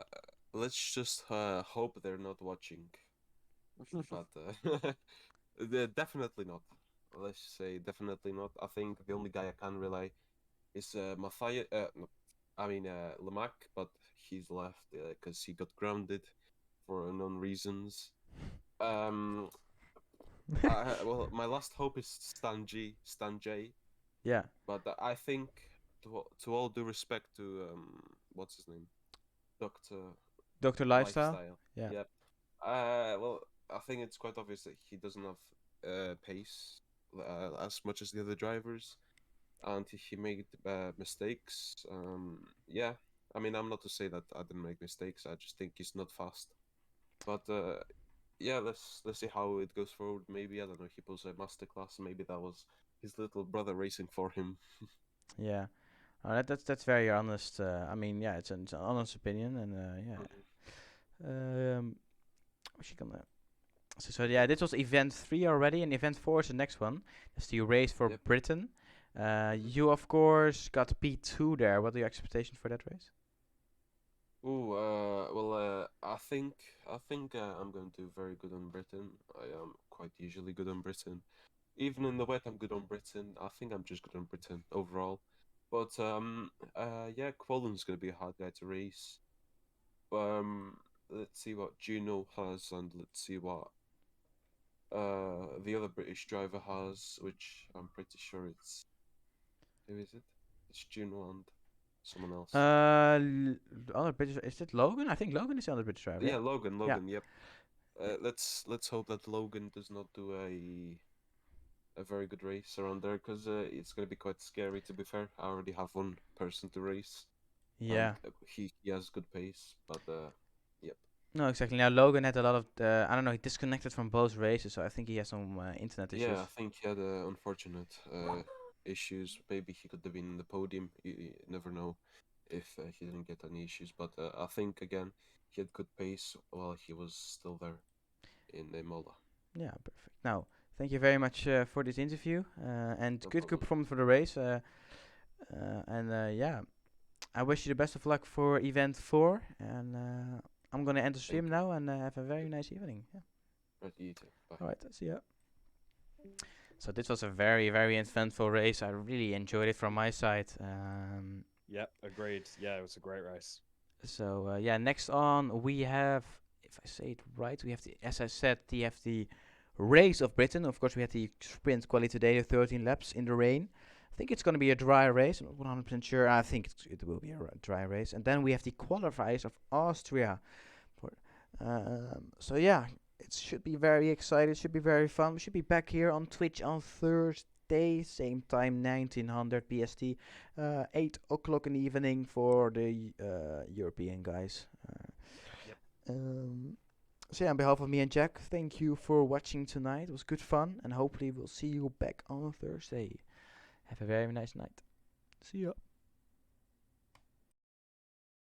let's just hope they're not watching, but they're definitely not. Let's say definitely not. I think the only guy I can rely is Matthias. No, I mean Lamac, but he's left because he got grounded for unknown reasons. Um, well, my last hope is Stan J, Yeah, but I think to all due respect to what's his name, Doctor Doctor Lifestyle. Lifestyle. Yeah, Yep. Well, I think it's quite obvious that he doesn't have pace as much as the other drivers, and he made mistakes. Yeah, I mean, I'm not to say that I didn't make mistakes. I just think he's not fast. But yeah, let's see how it goes forward. Maybe I don't know. He pulls a masterclass. Maybe that was his little brother racing for him. yeah. That's very honest. I mean, yeah, it's an honest opinion, and yeah. What's she gonna? So yeah, this was event 3 already, and event 4 is the next one. That's the race for Yep. Britain. Mhm. You of course got P2 there. What are your expectations for that race? Ooh, well, I think I'm going to do very good on Britain. I am quite usually good on Britain. Even in the wet, I'm good on Britain. I think I'm just good on Britain overall. But yeah, Quollen's gonna be a hard guy to race. Let's see what Juno has, and let's see what the other British driver has, which I'm pretty sure it's who is it? It's Juno and someone else. The other British, is it Logan? I think Logan is the other British driver. Yeah, Yeah. Logan. Yeah. Logan. Yep. Let's hope that Logan does not do a very good race around there because it's gonna be quite scary. To be fair, I already have one person to race, and Yeah. he has good pace. But yep. No, exactly. Now Logan had a lot of I don't know. He disconnected from both races, so I think he has some internet Yeah, I issues. think he had unfortunate issues. Maybe he could have been in the podium. You never know if he didn't get any issues. But I think again he had good pace while he was still there in Imola. Yeah, perfect. Now, thank you very much for this interview, and No good problem. performance for the race. And yeah, I wish you the best of luck for event 4, and I'm gonna end the Thank stream you. now, and have a very nice evening. Yeah. Right, you too. Bye. All right, see ya. So this was a very, very eventful race. I really enjoyed it from my side. Yep, agreed. Yeah, it was a great race. So yeah, next on we have, if I say it right, we have the, as I said, we have the race of Britain. Of course, we had the sprint quali today, the 13 laps in the rain. I think it's going to be a dry race. I'm not 100% sure. I think it will be a dry race. And then we have the qualifiers of Austria. So yeah, it should be very exciting. It should be very fun. We should be back here on Twitch on Thursday, same time, 1900 BST, 8 o'clock in the evening for the European guys. Yep. So yeah, on behalf of me and Jack, thank you for watching tonight. It was good fun, and hopefully we'll see you back on Thursday. Have a very nice night. See ya.